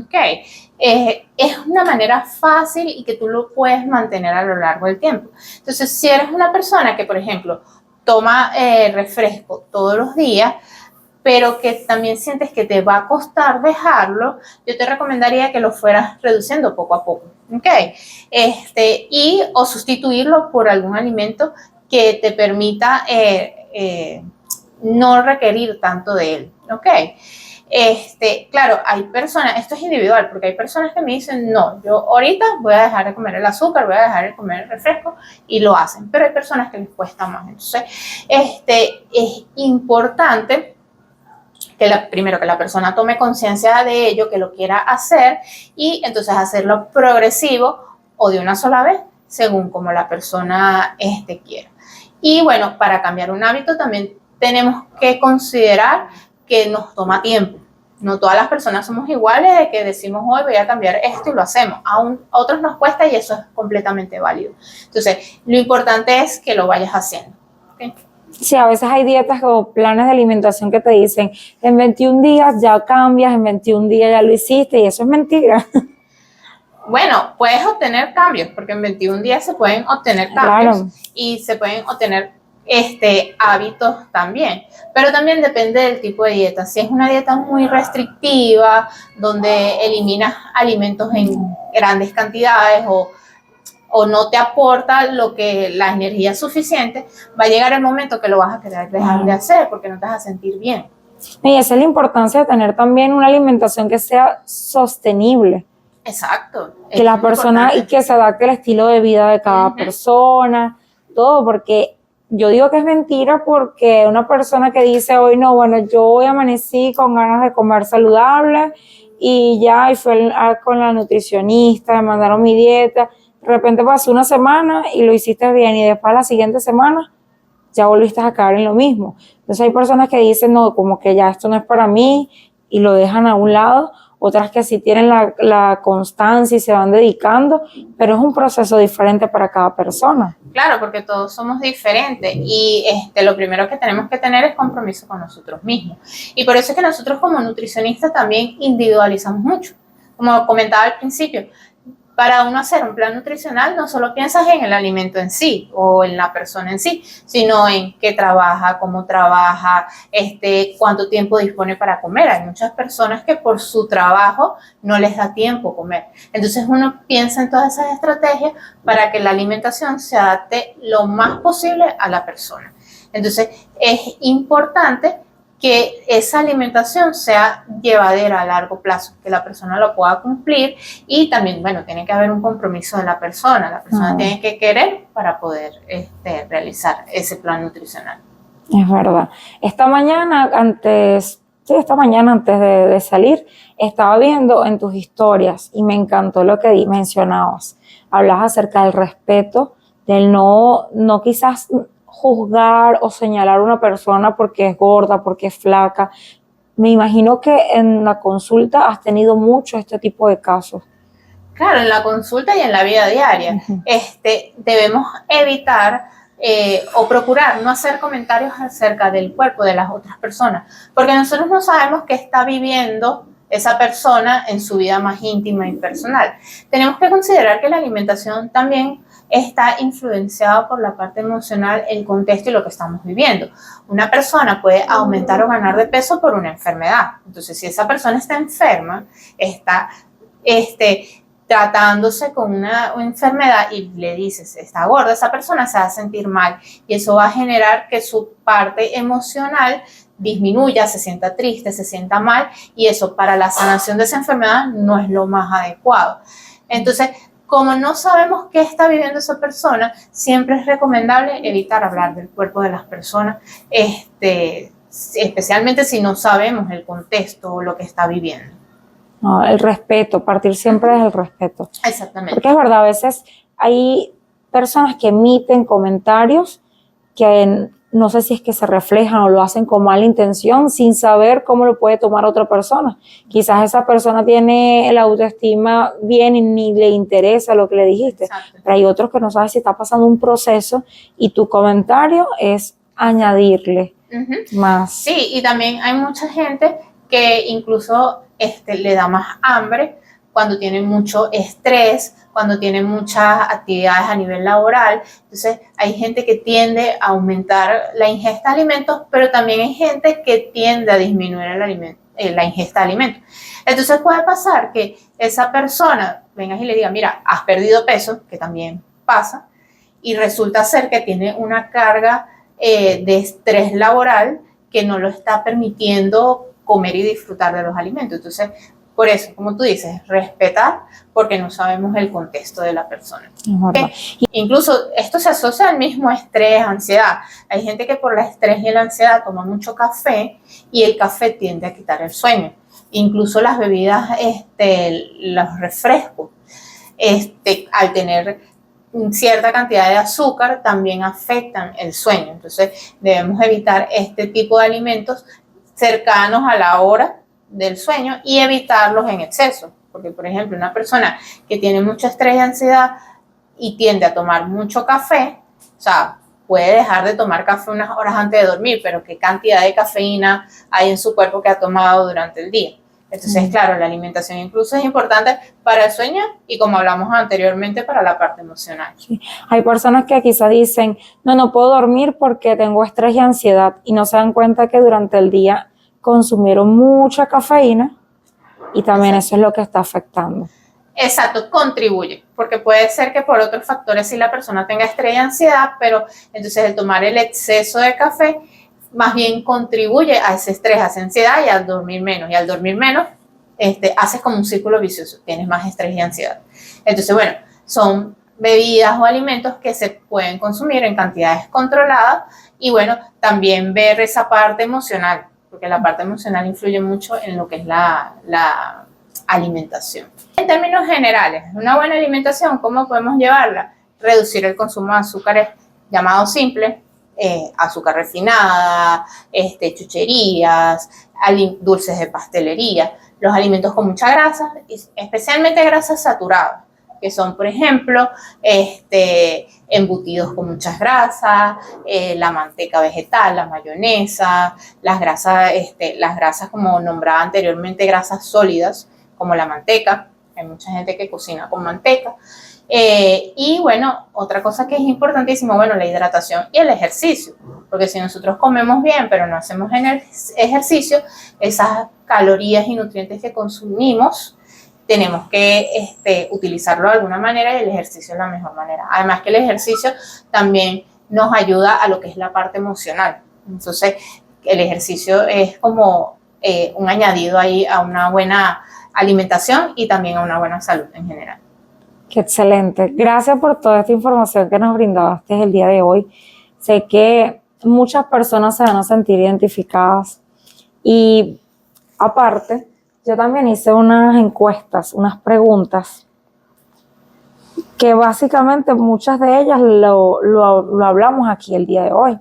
Okay. Es una manera fácil y que tú lo puedes mantener a lo largo del tiempo. Entonces, si eres una persona que, por ejemplo, toma refresco todos los días, pero que también sientes que te va a costar dejarlo, yo te recomendaría que lo fueras reduciendo poco a poco, ¿ok? O sustituirlo por algún alimento que te permita no requerir tanto de él, ¿ok? Claro, hay personas, esto es individual, porque hay personas que me dicen, no, yo ahorita voy a dejar de comer el azúcar, voy a dejar de comer el refresco, y lo hacen, pero hay personas que les cuesta más. Entonces, es importante primero que la persona tome conciencia de ello, que lo quiera hacer y entonces hacerlo progresivo o de una sola vez según como la persona quiera. Y bueno, para cambiar un hábito también tenemos que considerar que nos toma tiempo. No todas las personas somos iguales de que decimos hoy voy a cambiar esto y lo hacemos. A otros nos cuesta y eso es completamente válido. Entonces, lo importante es que lo vayas haciendo. ¿Okay? Sí, a veces hay dietas o planes de alimentación que te dicen, en 21 días ya cambias, en 21 días ya lo hiciste, y eso es mentira. Bueno, puedes obtener cambios, porque en 21 días se pueden obtener cambios, claro, y se pueden obtener hábitos también, pero también depende del tipo de dieta. Si es una dieta muy restrictiva, donde eliminas alimentos en grandes cantidades o no te aporta la energía suficiente, va a llegar el momento que lo vas a querer dejar de hacer porque no te vas a sentir bien. Y esa es la importancia de tener también una alimentación que sea sostenible. Exacto. Que la persona y que se adapte al estilo de vida de cada persona. todo, porque yo digo que es mentira porque una persona que dice hoy no, bueno, yo hoy amanecí con ganas de comer saludable y ya, y fue con la nutricionista, me mandaron mi dieta, de repente pasó una semana y lo hiciste bien y después la siguiente semana ya volviste a caer en lo mismo. Entonces hay personas que dicen, no, como que ya esto no es para mí y lo dejan a un lado, otras que sí tienen la constancia y se van dedicando, pero es un proceso diferente para cada persona. Claro, porque todos somos diferentes y lo primero que tenemos que tener es compromiso con nosotros mismos. Y por eso es que nosotros como nutricionistas también individualizamos mucho. Como comentaba al principio, para uno hacer un plan nutricional no solo piensas en el alimento en sí o en la persona en sí, sino en qué trabaja, cómo trabaja, cuánto tiempo dispone para comer. Hay muchas personas que por su trabajo no les da tiempo comer. Entonces uno piensa en todas esas estrategias para que la alimentación se adapte lo más posible a la persona. Entonces es importante que esa alimentación sea llevadera a largo plazo, que la persona lo pueda cumplir y también, bueno, tiene que haber un compromiso de la persona tiene que querer para poder realizar ese plan nutricional. Es verdad. Esta mañana antes de salir, estaba viendo en tus historias y me encantó lo que mencionabas. Hablas acerca del respeto, del no quizás juzgar o señalar a una persona porque es gorda, porque es flaca. Me imagino que en la consulta has tenido mucho este tipo de casos. Claro, en la consulta y en la vida diaria. Debemos evitar o procurar no hacer comentarios acerca del cuerpo de las otras personas, porque nosotros no sabemos qué está viviendo esa persona en su vida más íntima y personal. Tenemos que considerar que la alimentación también está influenciado por la parte emocional, el contexto y lo que estamos viviendo. Una persona puede aumentar o ganar de peso por una enfermedad. Entonces, si esa persona está enferma, está tratándose con una enfermedad y le dices, está gorda, esa persona se va a sentir mal y eso va a generar que su parte emocional disminuya, se sienta triste, se sienta mal y eso para la sanación de esa enfermedad no es lo más adecuado. Entonces, como no sabemos qué está viviendo esa persona, siempre es recomendable evitar hablar del cuerpo de las personas, especialmente si no sabemos el contexto o lo que está viviendo. No, el respeto, partir siempre es el respeto. Exactamente. Porque es verdad, a veces hay personas que emiten comentarios que no sé si es que se reflejan o lo hacen con mala intención sin saber cómo lo puede tomar otra persona. Quizás esa persona tiene la autoestima bien y ni le interesa lo que le dijiste. Exacto. Pero hay otros que no saben si está pasando un proceso y tu comentario es añadirle más. Sí, y también hay mucha gente que incluso le da más hambre cuando tiene mucho estrés, cuando tiene muchas actividades a nivel laboral. Entonces hay gente que tiende a aumentar la ingesta de alimentos, pero también hay gente que tiende a disminuir la ingesta de alimentos. Entonces puede pasar que esa persona venga y le diga, mira, has perdido peso, que también pasa, y resulta ser que tiene una carga de estrés laboral que no lo está permitiendo comer y disfrutar de los alimentos. Entonces, por eso, como tú dices, respetar porque no sabemos el contexto de la persona. Incluso esto se asocia al mismo estrés, ansiedad. Hay gente que por el estrés y la ansiedad toma mucho café y el café tiende a quitar el sueño. Incluso las bebidas, los refrescos, al tener cierta cantidad de azúcar también afectan el sueño. Entonces debemos evitar este tipo de alimentos cercanos a la hora del sueño y evitarlos en exceso, porque por ejemplo una persona que tiene mucho estrés y ansiedad y tiende a tomar mucho café, o sea, puede dejar de tomar café unas horas antes de dormir, pero qué cantidad de cafeína hay en su cuerpo que ha tomado durante el día. Entonces, claro, la alimentación incluso es importante para el sueño y como hablamos anteriormente, para la parte emocional. Sí. Hay personas que quizás dicen, no puedo dormir porque tengo estrés y ansiedad y no se dan cuenta que durante el día consumieron mucha cafeína y también eso es lo que está afectando. Exacto, contribuye, porque puede ser que por otros factores sí la persona tenga estrés y ansiedad, pero entonces el tomar el exceso de café más bien contribuye a ese estrés, a esa ansiedad y al dormir menos. Y al dormir menos, haces como un círculo vicioso, tienes más estrés y ansiedad. Entonces, bueno, son bebidas o alimentos que se pueden consumir en cantidades controladas y bueno, también ver esa parte emocional, porque la parte emocional influye mucho en lo que es la alimentación. En términos generales, una buena alimentación, ¿cómo podemos llevarla? Reducir el consumo de azúcares llamados simples, azúcar refinada, chucherías, dulces de pastelería, los alimentos con mucha grasa, especialmente grasas saturadas, que son, por ejemplo, embutidos con muchas grasas, la manteca vegetal, la mayonesa, las grasas como nombraba anteriormente, grasas sólidas, como la manteca. Hay mucha gente que cocina con manteca. Y bueno, otra cosa que es importantísima, bueno, la hidratación y el ejercicio, porque si nosotros comemos bien pero no hacemos ejercicio, esas calorías y nutrientes que consumimos tenemos que utilizarlo de alguna manera y el ejercicio es la mejor manera. Además que el ejercicio también nos ayuda a lo que es la parte emocional. Entonces, el ejercicio es como un añadido ahí a una buena alimentación y también a una buena salud en general. Qué excelente. Gracias por toda esta información que nos brindaste el día de hoy. Sé que muchas personas se van a sentir identificadas y aparte, yo también hice unas encuestas, unas preguntas que básicamente muchas de ellas lo hablamos aquí el día de hoy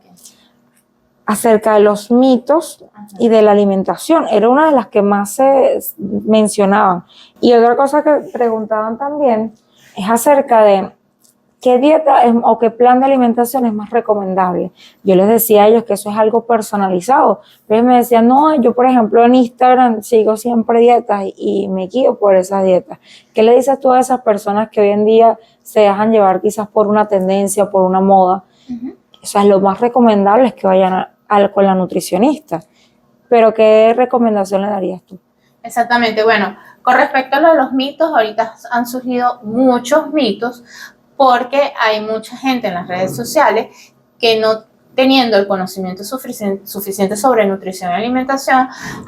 acerca de los mitos y de la alimentación. Era una de las que más se mencionaban. Y otra cosa que preguntaban también es acerca de qué dieta o qué plan de alimentación es más recomendable. Yo les decía a ellos que eso es algo personalizado. Ellos me decían, no, yo por ejemplo en Instagram sigo siempre dietas y me guío por esas dietas. ¿Qué le dices tú a esas personas que hoy en día se dejan llevar quizás por una tendencia, por una moda? O sea, lo más recomendable es que vayan con la nutricionista. Pero ¿qué recomendación le darías tú? Exactamente, bueno, con respecto a lo de los mitos, ahorita han surgido muchos mitos porque hay mucha gente en las redes sociales que no teniendo el conocimiento suficiente sobre nutrición y alimentación,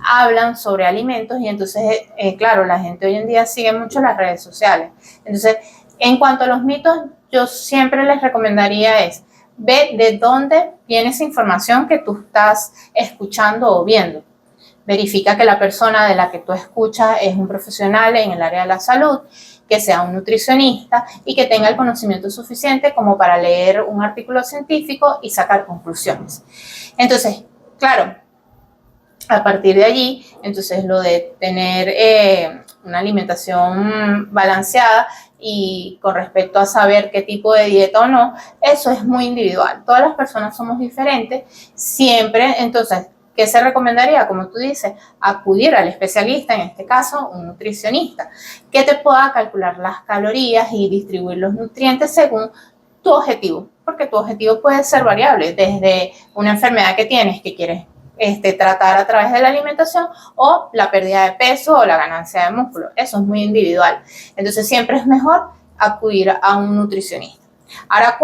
hablan sobre alimentos y entonces, claro, la gente hoy en día sigue mucho las redes sociales. Entonces, en cuanto a los mitos, yo siempre les recomendaría ve de dónde viene esa información que tú estás escuchando o viendo. Verifica que la persona de la que tú escuchas es un profesional en el área de la salud, que sea un nutricionista y que tenga el conocimiento suficiente como para leer un artículo científico y sacar conclusiones. Entonces, claro, a partir de allí, entonces lo de tener una alimentación balanceada y con respecto a saber qué tipo de dieta o no, eso es muy individual. Todas las personas somos diferentes, siempre, entonces, ¿qué se recomendaría? Como tú dices, acudir al especialista, en este caso, un nutricionista, que te pueda calcular las calorías y distribuir los nutrientes según tu objetivo, porque tu objetivo puede ser variable, desde una enfermedad que tienes, que quieres tratar a través de la alimentación, o la pérdida de peso o la ganancia de músculo. Eso es muy individual. Entonces, siempre es mejor acudir a un nutricionista. Ahora,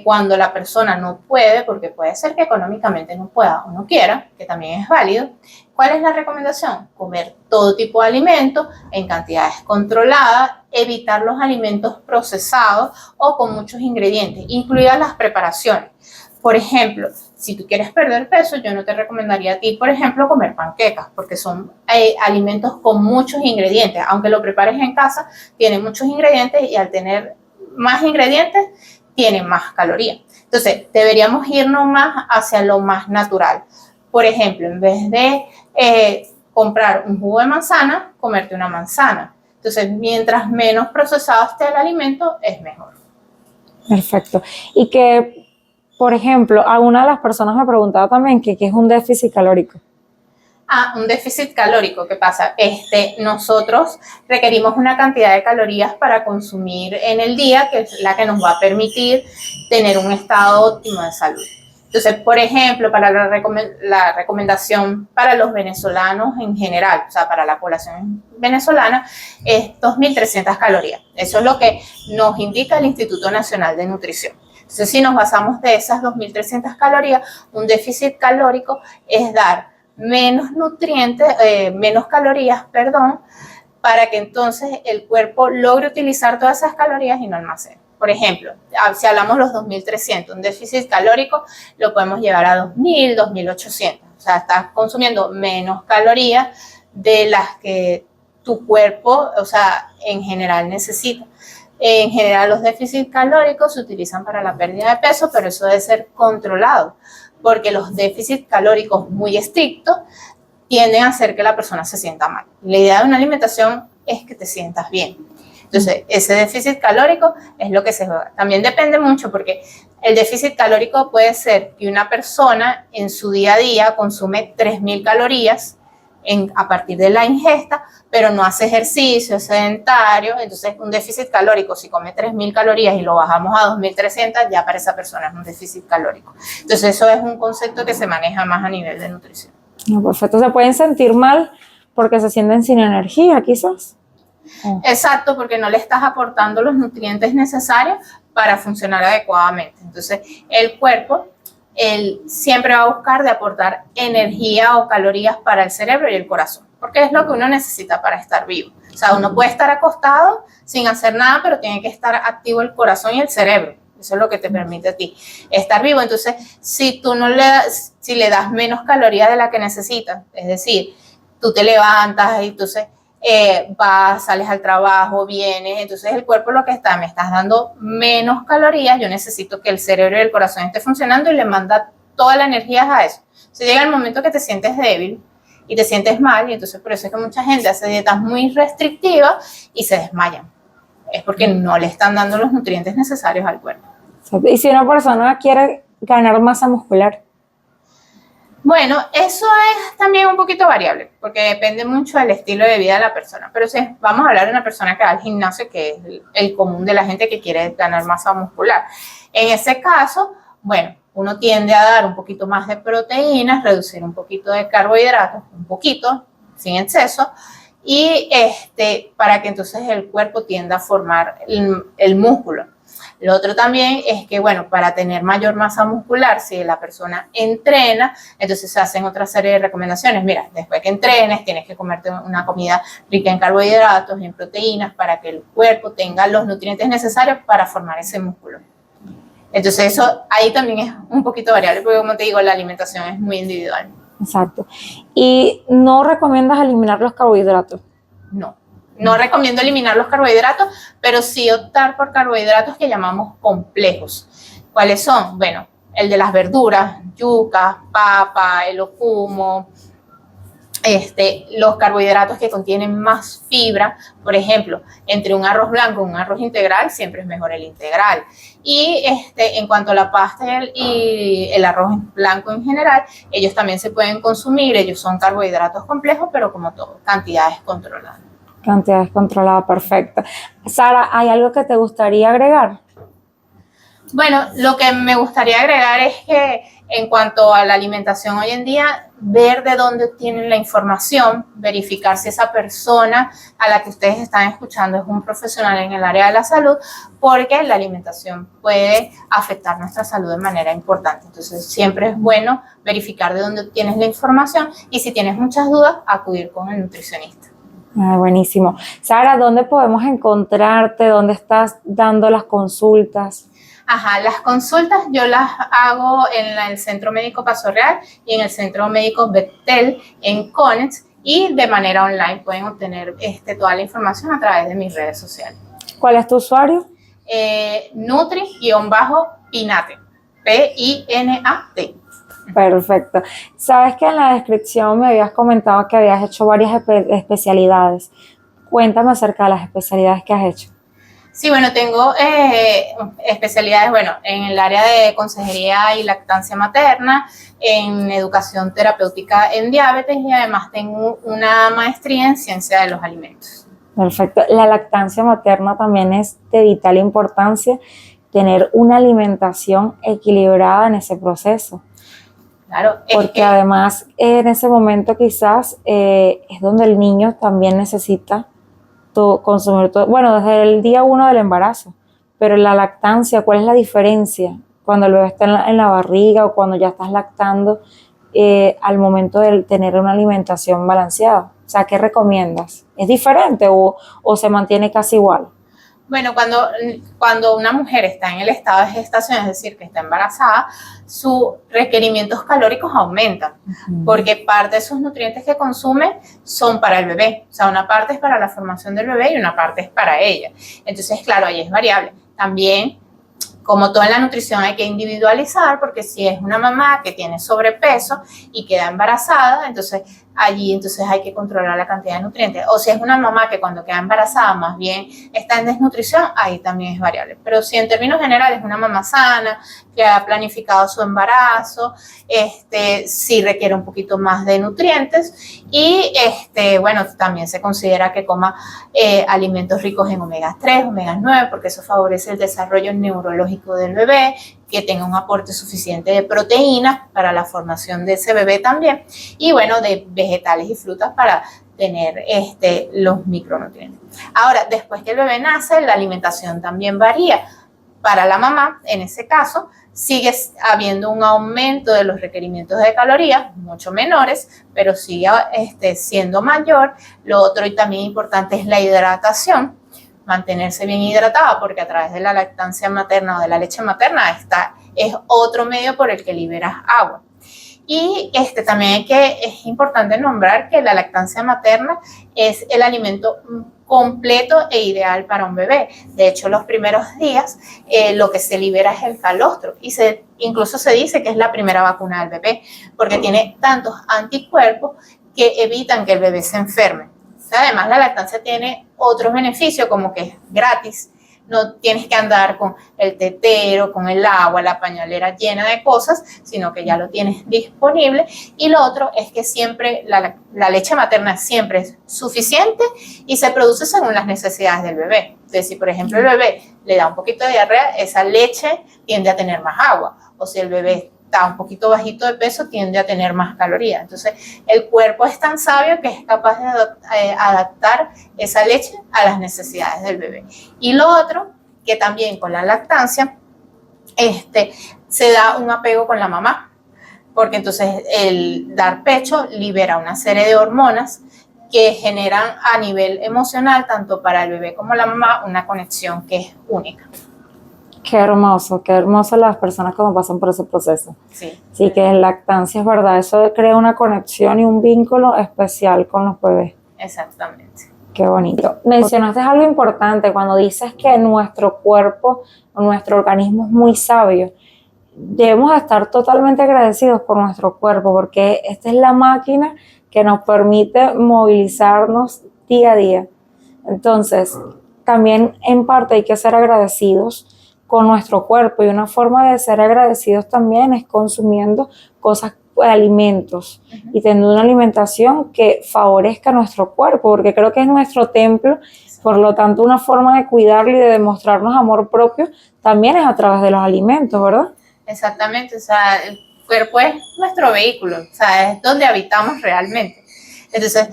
cuando la persona no puede, porque puede ser que económicamente no pueda o no quiera, que también es válido, ¿cuál es la recomendación? Comer todo tipo de alimentos en cantidades controladas, evitar los alimentos procesados o con muchos ingredientes, incluidas las preparaciones. Por ejemplo, si tú quieres perder peso, yo no te recomendaría a ti, por ejemplo, comer panquecas, porque son alimentos con muchos ingredientes. Aunque lo prepares en casa, tiene muchos ingredientes y al tener más ingredientes, tienen más calorías. Entonces, deberíamos irnos más hacia lo más natural. Por ejemplo, en vez de comprar un jugo de manzana, comerte una manzana. Entonces, mientras menos procesado esté el alimento, es mejor. Perfecto. Y que, por ejemplo, alguna de las personas me preguntaba también que qué es un déficit calórico. Un déficit calórico, ¿qué pasa? Nosotros requerimos una cantidad de calorías para consumir en el día, que es la que nos va a permitir tener un estado óptimo de salud. Entonces, por ejemplo, para la recomendación para los venezolanos en general, o sea, para la población venezolana, es 2.300 calorías. Eso es lo que nos indica el Instituto Nacional de Nutrición. Entonces, si nos basamos de esas 2.300 calorías, un déficit calórico es dar menos nutrientes, menos calorías, perdón, para que entonces el cuerpo logre utilizar todas esas calorías y no almacene. por ejemplo, si hablamos los 2.300, un déficit calórico lo podemos llevar a 2.000, 2.800. O sea, estás consumiendo menos calorías de las que tu cuerpo, o sea, en general necesita. En general, los déficits calóricos se utilizan para la pérdida de peso, pero eso debe ser controlado, porque los déficits calóricos muy estrictos tienden a hacer que la persona se sienta mal. La idea de una alimentación es que te sientas bien. Entonces, ese déficit calórico es lo que se juega. También depende mucho porque el déficit calórico puede ser que una persona en su día a día consume 3.000 calorías a partir de la ingesta, pero no hace ejercicio, es sedentario. Entonces, un déficit calórico, si come 3.000 calorías y lo bajamos a 2.300, ya para esa persona es un déficit calórico. Entonces, eso es un concepto que se maneja más a nivel de nutrición. No, perfecto. Se pueden sentir mal porque se sienten sin energía, quizás. Exacto, porque no le estás aportando los nutrientes necesarios para funcionar adecuadamente. Entonces, el cuerpo, él siempre va a buscar de aportar energía o calorías para el cerebro y el corazón, porque es lo que uno necesita para estar vivo. O sea, uno puede estar acostado sin hacer nada, pero tiene que estar activo el corazón y el cerebro. Eso es lo que te permite a ti estar vivo. Entonces, si tú no le das, si le das menos calorías de la que necesitas, es decir, tú te levantas y entonces vas, sales al trabajo, vienes, entonces el cuerpo lo que está, me estás dando menos calorías, yo necesito que el cerebro y el corazón esté funcionando y le manda toda la energía a eso. Se llega el momento que te sientes débil y te sientes mal, y entonces por eso es que mucha gente hace dietas muy restrictivas y se desmayan. Es porque no le están dando los nutrientes necesarios al cuerpo. Y si una persona quiere ganar masa muscular, bueno, eso es también un poquito variable, porque depende mucho del estilo de vida de la persona. Pero si vamos a hablar de una persona que va al gimnasio, que es el común de la gente que quiere ganar masa muscular. En ese caso, bueno, uno tiende a dar un poquito más de proteínas, reducir un poquito de carbohidratos, un poquito, sin exceso, y para que entonces el cuerpo tienda a formar el músculo. Lo otro también es que, bueno, para tener mayor masa muscular, si la persona entrena, entonces se hacen otra serie de recomendaciones. Mira, después que entrenes, tienes que comerte una comida rica en carbohidratos y en proteínas para que el cuerpo tenga los nutrientes necesarios para formar ese músculo. Entonces eso ahí también es un poquito variable, porque como te digo, la alimentación es muy individual. exacto. ¿Y no recomiendas eliminar los carbohidratos? No recomiendo eliminar los carbohidratos, pero sí optar por carbohidratos que llamamos complejos. ¿Cuáles son? Bueno, el de las verduras, yuca, papa, el ocumo, los carbohidratos que contienen más fibra. Por ejemplo, entre un arroz blanco y un arroz integral, siempre es mejor el integral. Y en cuanto a la pasta y el arroz blanco en general, ellos también se pueden consumir. Ellos son carbohidratos complejos, pero como todo, cantidades controladas. Cantidades controladas, perfecta. Sara, ¿hay algo que te gustaría agregar? Bueno, lo que me gustaría agregar es que en cuanto a la alimentación hoy en día, ver de dónde obtienen la información, verificar si esa persona a la que ustedes están escuchando es un profesional en el área de la salud, porque la alimentación puede afectar nuestra salud de manera importante. Entonces, siempre es bueno verificar de dónde obtienes la información y si tienes muchas dudas, acudir con el nutricionista. Buenísimo. Sara, ¿dónde podemos encontrarte? ¿Dónde estás dando las consultas? Ajá, las consultas yo las hago en el Centro Médico Paso Real y en el Centro Médico Bechtel en Connex, y de manera online pueden obtener toda la información a través de mis redes sociales. ¿Cuál es tu usuario? Nutri-Pinate, P-I-N-A-T. Perfecto. Sabes que en la descripción me habías comentado que habías hecho varias especialidades. Cuéntame acerca de las especialidades que has hecho. Sí, bueno, tengo especialidades, bueno, en el área de consejería y lactancia materna, en educación terapéutica en diabetes, y además tengo una maestría en ciencia de los alimentos. Perfecto. La lactancia materna también es de vital importancia, tener una alimentación equilibrada en ese proceso. Claro, porque además en ese momento quizás es donde el niño también necesita consumir todo, bueno, desde el día 1 del embarazo, pero en la lactancia, ¿cuál es la diferencia cuando el bebé está en la barriga o cuando ya estás lactando al momento de tener una alimentación balanceada? O sea, ¿qué recomiendas? ¿Es diferente o se mantiene casi igual? Bueno, cuando una mujer está en el estado de gestación, es decir, que está embarazada, sus requerimientos calóricos aumentan, porque parte de sus nutrientes que consume son para el bebé. O sea, una parte es para la formación del bebé y una parte es para ella. Entonces, claro, ahí es variable. También, como toda la nutrición, hay que individualizar, porque si es una mamá que tiene sobrepeso y queda embarazada, entonces hay que controlar la cantidad de nutrientes. O si es una mamá que cuando queda embarazada más bien está en desnutrición, ahí también es variable. Pero si en términos generales es una mamá sana, que ha planificado su embarazo, sí requiere un poquito más de nutrientes y bueno, también se considera que coma alimentos ricos en omega 3, omega 9, porque eso favorece el desarrollo neurológico del bebé, que tenga un aporte suficiente de proteínas para la formación de ese bebé también, y bueno, de vegetales y frutas para tener los micronutrientes. Ahora, después que el bebé nace, la alimentación también varía. Para la mamá, en ese caso, sigue habiendo un aumento de los requerimientos de calorías, mucho menores, pero sigue siendo mayor. Lo otro y también importante es la hidratación, mantenerse bien hidratada, porque a través de la lactancia materna o de la leche materna es otro medio por el que liberas agua. Y también es importante nombrar que la lactancia materna es el alimento completo e ideal para un bebé. De hecho, los primeros días lo que se libera es el calostro y incluso se dice que es la primera vacuna del bebé, porque tiene tantos anticuerpos que evitan que el bebé se enferme. Además, la lactancia tiene otros beneficios, como que es gratis. No tienes que andar con el tetero, con el agua, la pañalera llena de cosas, sino que ya lo tienes disponible. Y lo otro es que siempre la leche materna siempre es suficiente y se produce según las necesidades del bebé. Entonces, si por ejemplo el bebé le da un poquito de diarrea, esa leche tiende a tener más agua. O si el bebé está un poquito bajito de peso, tiende a tener más calorías. Entonces, el cuerpo es tan sabio que es capaz de adaptar esa leche a las necesidades del bebé. Y lo otro, que también con la lactancia, se da un apego con la mamá, porque entonces el dar pecho libera una serie de hormonas que generan a nivel emocional, tanto para el bebé como la mamá, una conexión que es única. Qué hermoso las personas cuando pasan por ese proceso. Sí. Sí, que en lactancia es verdad, eso crea una conexión y un vínculo especial con los bebés. Exactamente. Qué bonito. Mencionaste algo importante cuando dices que nuestro cuerpo, nuestro organismo es muy sabio. Debemos estar totalmente agradecidos por nuestro cuerpo, porque esta es la máquina que nos permite movilizarnos día a día. Entonces, también en parte hay que ser agradecidos con nuestro cuerpo, y una forma de ser agradecidos también es consumiendo cosas, alimentos, y teniendo una alimentación que favorezca nuestro cuerpo, porque creo que es nuestro templo. Por lo tanto, una forma de cuidarlo y de demostrarnos amor propio también es a través de los alimentos, ¿verdad? Exactamente, o sea, el cuerpo es nuestro vehículo, o sea, es donde habitamos realmente. Entonces,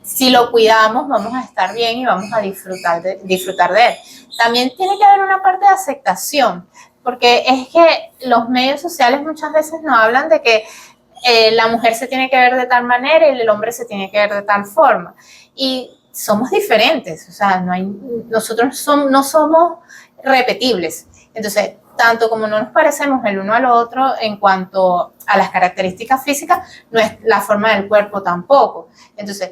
si lo cuidamos, vamos a estar bien y vamos a disfrutar de él. También tiene que haber una parte de aceptación, porque es que los medios sociales muchas veces nos hablan de que la mujer se tiene que ver de tal manera y el hombre se tiene que ver de tal forma. Y somos diferentes, o sea, nosotros no somos repetibles. Entonces, tanto como no nos parecemos el uno al otro en cuanto a las características físicas, no es la forma del cuerpo tampoco. Entonces,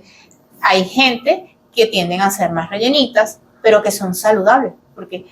hay gente que tienden a ser más rellenitas, pero que son saludables, porque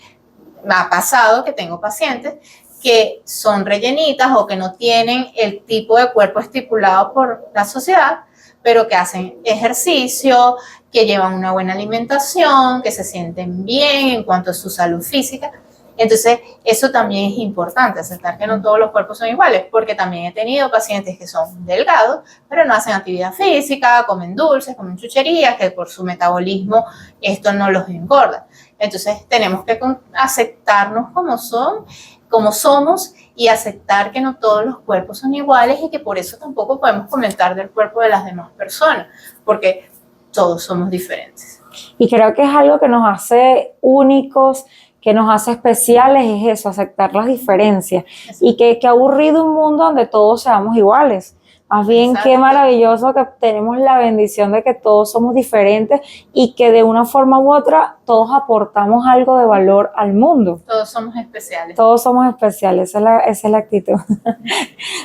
me ha pasado que tengo pacientes que son rellenitas o que no tienen el tipo de cuerpo estipulado por la sociedad, pero que hacen ejercicio, que llevan una buena alimentación, que se sienten bien en cuanto a su salud física. Entonces, eso también es importante, aceptar que no todos los cuerpos son iguales, porque también he tenido pacientes que son delgados, pero no hacen actividad física, comen dulces, comen chucherías, que por su metabolismo esto no los engorda. Entonces, tenemos que aceptarnos como somos, y aceptar que no todos los cuerpos son iguales y que por eso tampoco podemos comentar del cuerpo de las demás personas, porque todos somos diferentes. Y creo que es algo que nos hace únicos, que nos hace especiales, es eso, aceptar las diferencias. Y que aburrido un mundo donde todos seamos iguales, Más bien, Exacto. qué maravilloso que tenemos la bendición de que todos somos diferentes y que de una forma u otra todos aportamos algo de valor al mundo. Todos somos especiales. Todos somos especiales, esa es la actitud.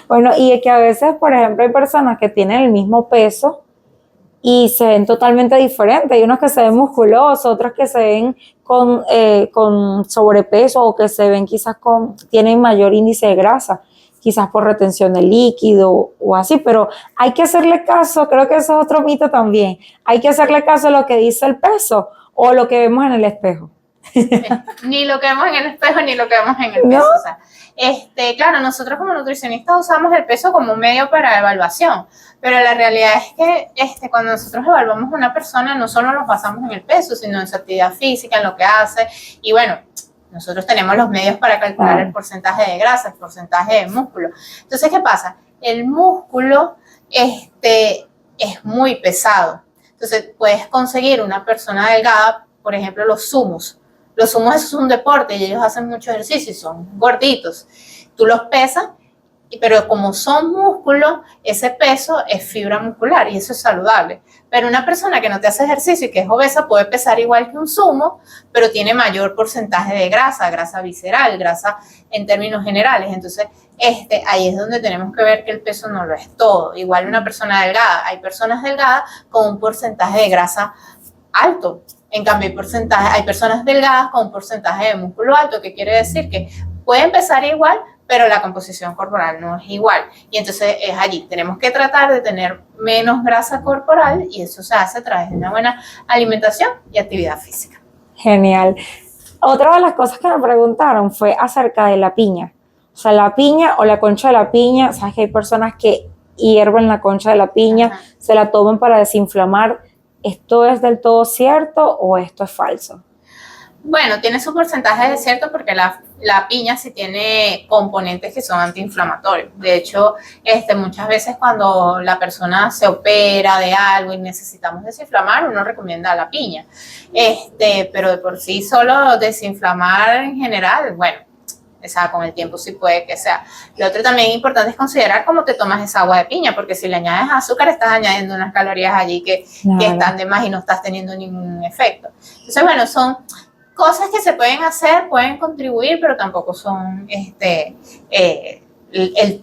Bueno, y que a veces, por ejemplo, hay personas que tienen el mismo peso y se ven totalmente diferentes. Hay unos que se ven musculosos, otros que se ven con sobrepeso o que se ven quizás tienen mayor índice de grasa, quizás por retención de líquido o así, pero hay que hacerle caso, creo que eso es otro mito también, hay que hacerle caso a lo que dice el peso o lo que vemos en el espejo. Ni lo que vemos en el espejo ni lo que vemos en el peso. ¿No? O sea, claro, nosotros como nutricionistas usamos el peso como un medio para evaluación, pero la realidad es que cuando nosotros evaluamos a una persona no solo nos basamos en el peso, sino en su actividad física, en lo que hace, y bueno, nosotros tenemos los medios para calcular el porcentaje de grasa, el porcentaje de músculo. Entonces, ¿qué pasa? El músculo es muy pesado. Entonces, puedes conseguir una persona delgada, por ejemplo, los sumos. Los sumos es un deporte y ellos hacen mucho ejercicio y son gorditos. Tú los pesas, pero como son músculos, ese peso es fibra muscular y eso es saludable. Pero una persona que no te hace ejercicio y que es obesa puede pesar igual que un sumo, pero tiene mayor porcentaje de grasa visceral, grasa en términos generales. Entonces, ahí es donde tenemos que ver que el peso no lo es todo. Igual una persona delgada. Hay personas delgadas con un porcentaje de grasa alto. En cambio, hay personas delgadas con un porcentaje de músculo alto, que quiere decir que pueden pesar igual, pero la composición corporal no es igual. Y entonces es allí. Tenemos que tratar de tener menos grasa corporal y eso se hace a través de una buena alimentación y actividad física. Genial. Otra de las cosas que me preguntaron fue acerca de la piña. O sea, la piña o la concha de la piña. Sabes que hay personas que hierven la concha de la piña, ajá, se la toman para desinflamar. ¿Esto es del todo cierto o esto es falso? Bueno, tiene su porcentaje de cierto porque la piña sí tiene componentes que son antiinflamatorios. De hecho, muchas veces cuando la persona se opera de algo y necesitamos desinflamar, uno recomienda la piña. Pero de por sí solo desinflamar en general, bueno, con el tiempo sí puede que sea. Lo otro también importante es considerar cómo te tomas esa agua de piña, porque si le añades azúcar estás añadiendo unas calorías allí que están de más y no estás teniendo ningún efecto. Entonces, bueno, son cosas que se pueden hacer, pueden contribuir, pero tampoco son el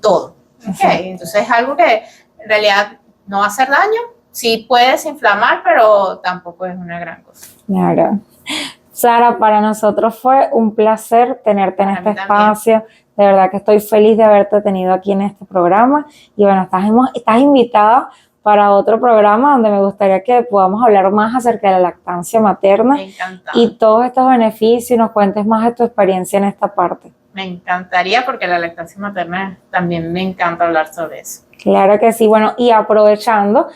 todo. ¿Okay? Entonces es algo que en realidad no va a hacer daño, sí puede desinflamar, pero tampoco es una gran cosa. Claro. Sara, para nosotros fue un placer tenerte en este espacio. De verdad que estoy feliz de haberte tenido aquí en este programa. Y bueno, estás invitada para otro programa donde me gustaría que podamos hablar más acerca de la lactancia materna y todos estos beneficios y nos cuentes más de tu experiencia en esta parte. Me encantaría porque la lactancia materna también me encanta hablar sobre eso. Claro que sí. Bueno, y aprovechando,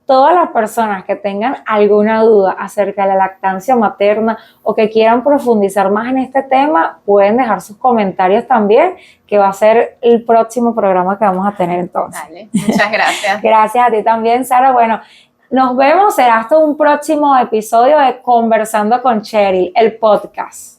todas las personas que tengan alguna duda acerca de la lactancia materna o que quieran profundizar más en este tema, pueden dejar sus comentarios también, que va a ser el próximo programa que vamos a tener entonces. Dale, muchas gracias. Gracias a ti también, Sara. Bueno, nos vemos, será hasta un próximo episodio de Conversando con Cheryl, el podcast.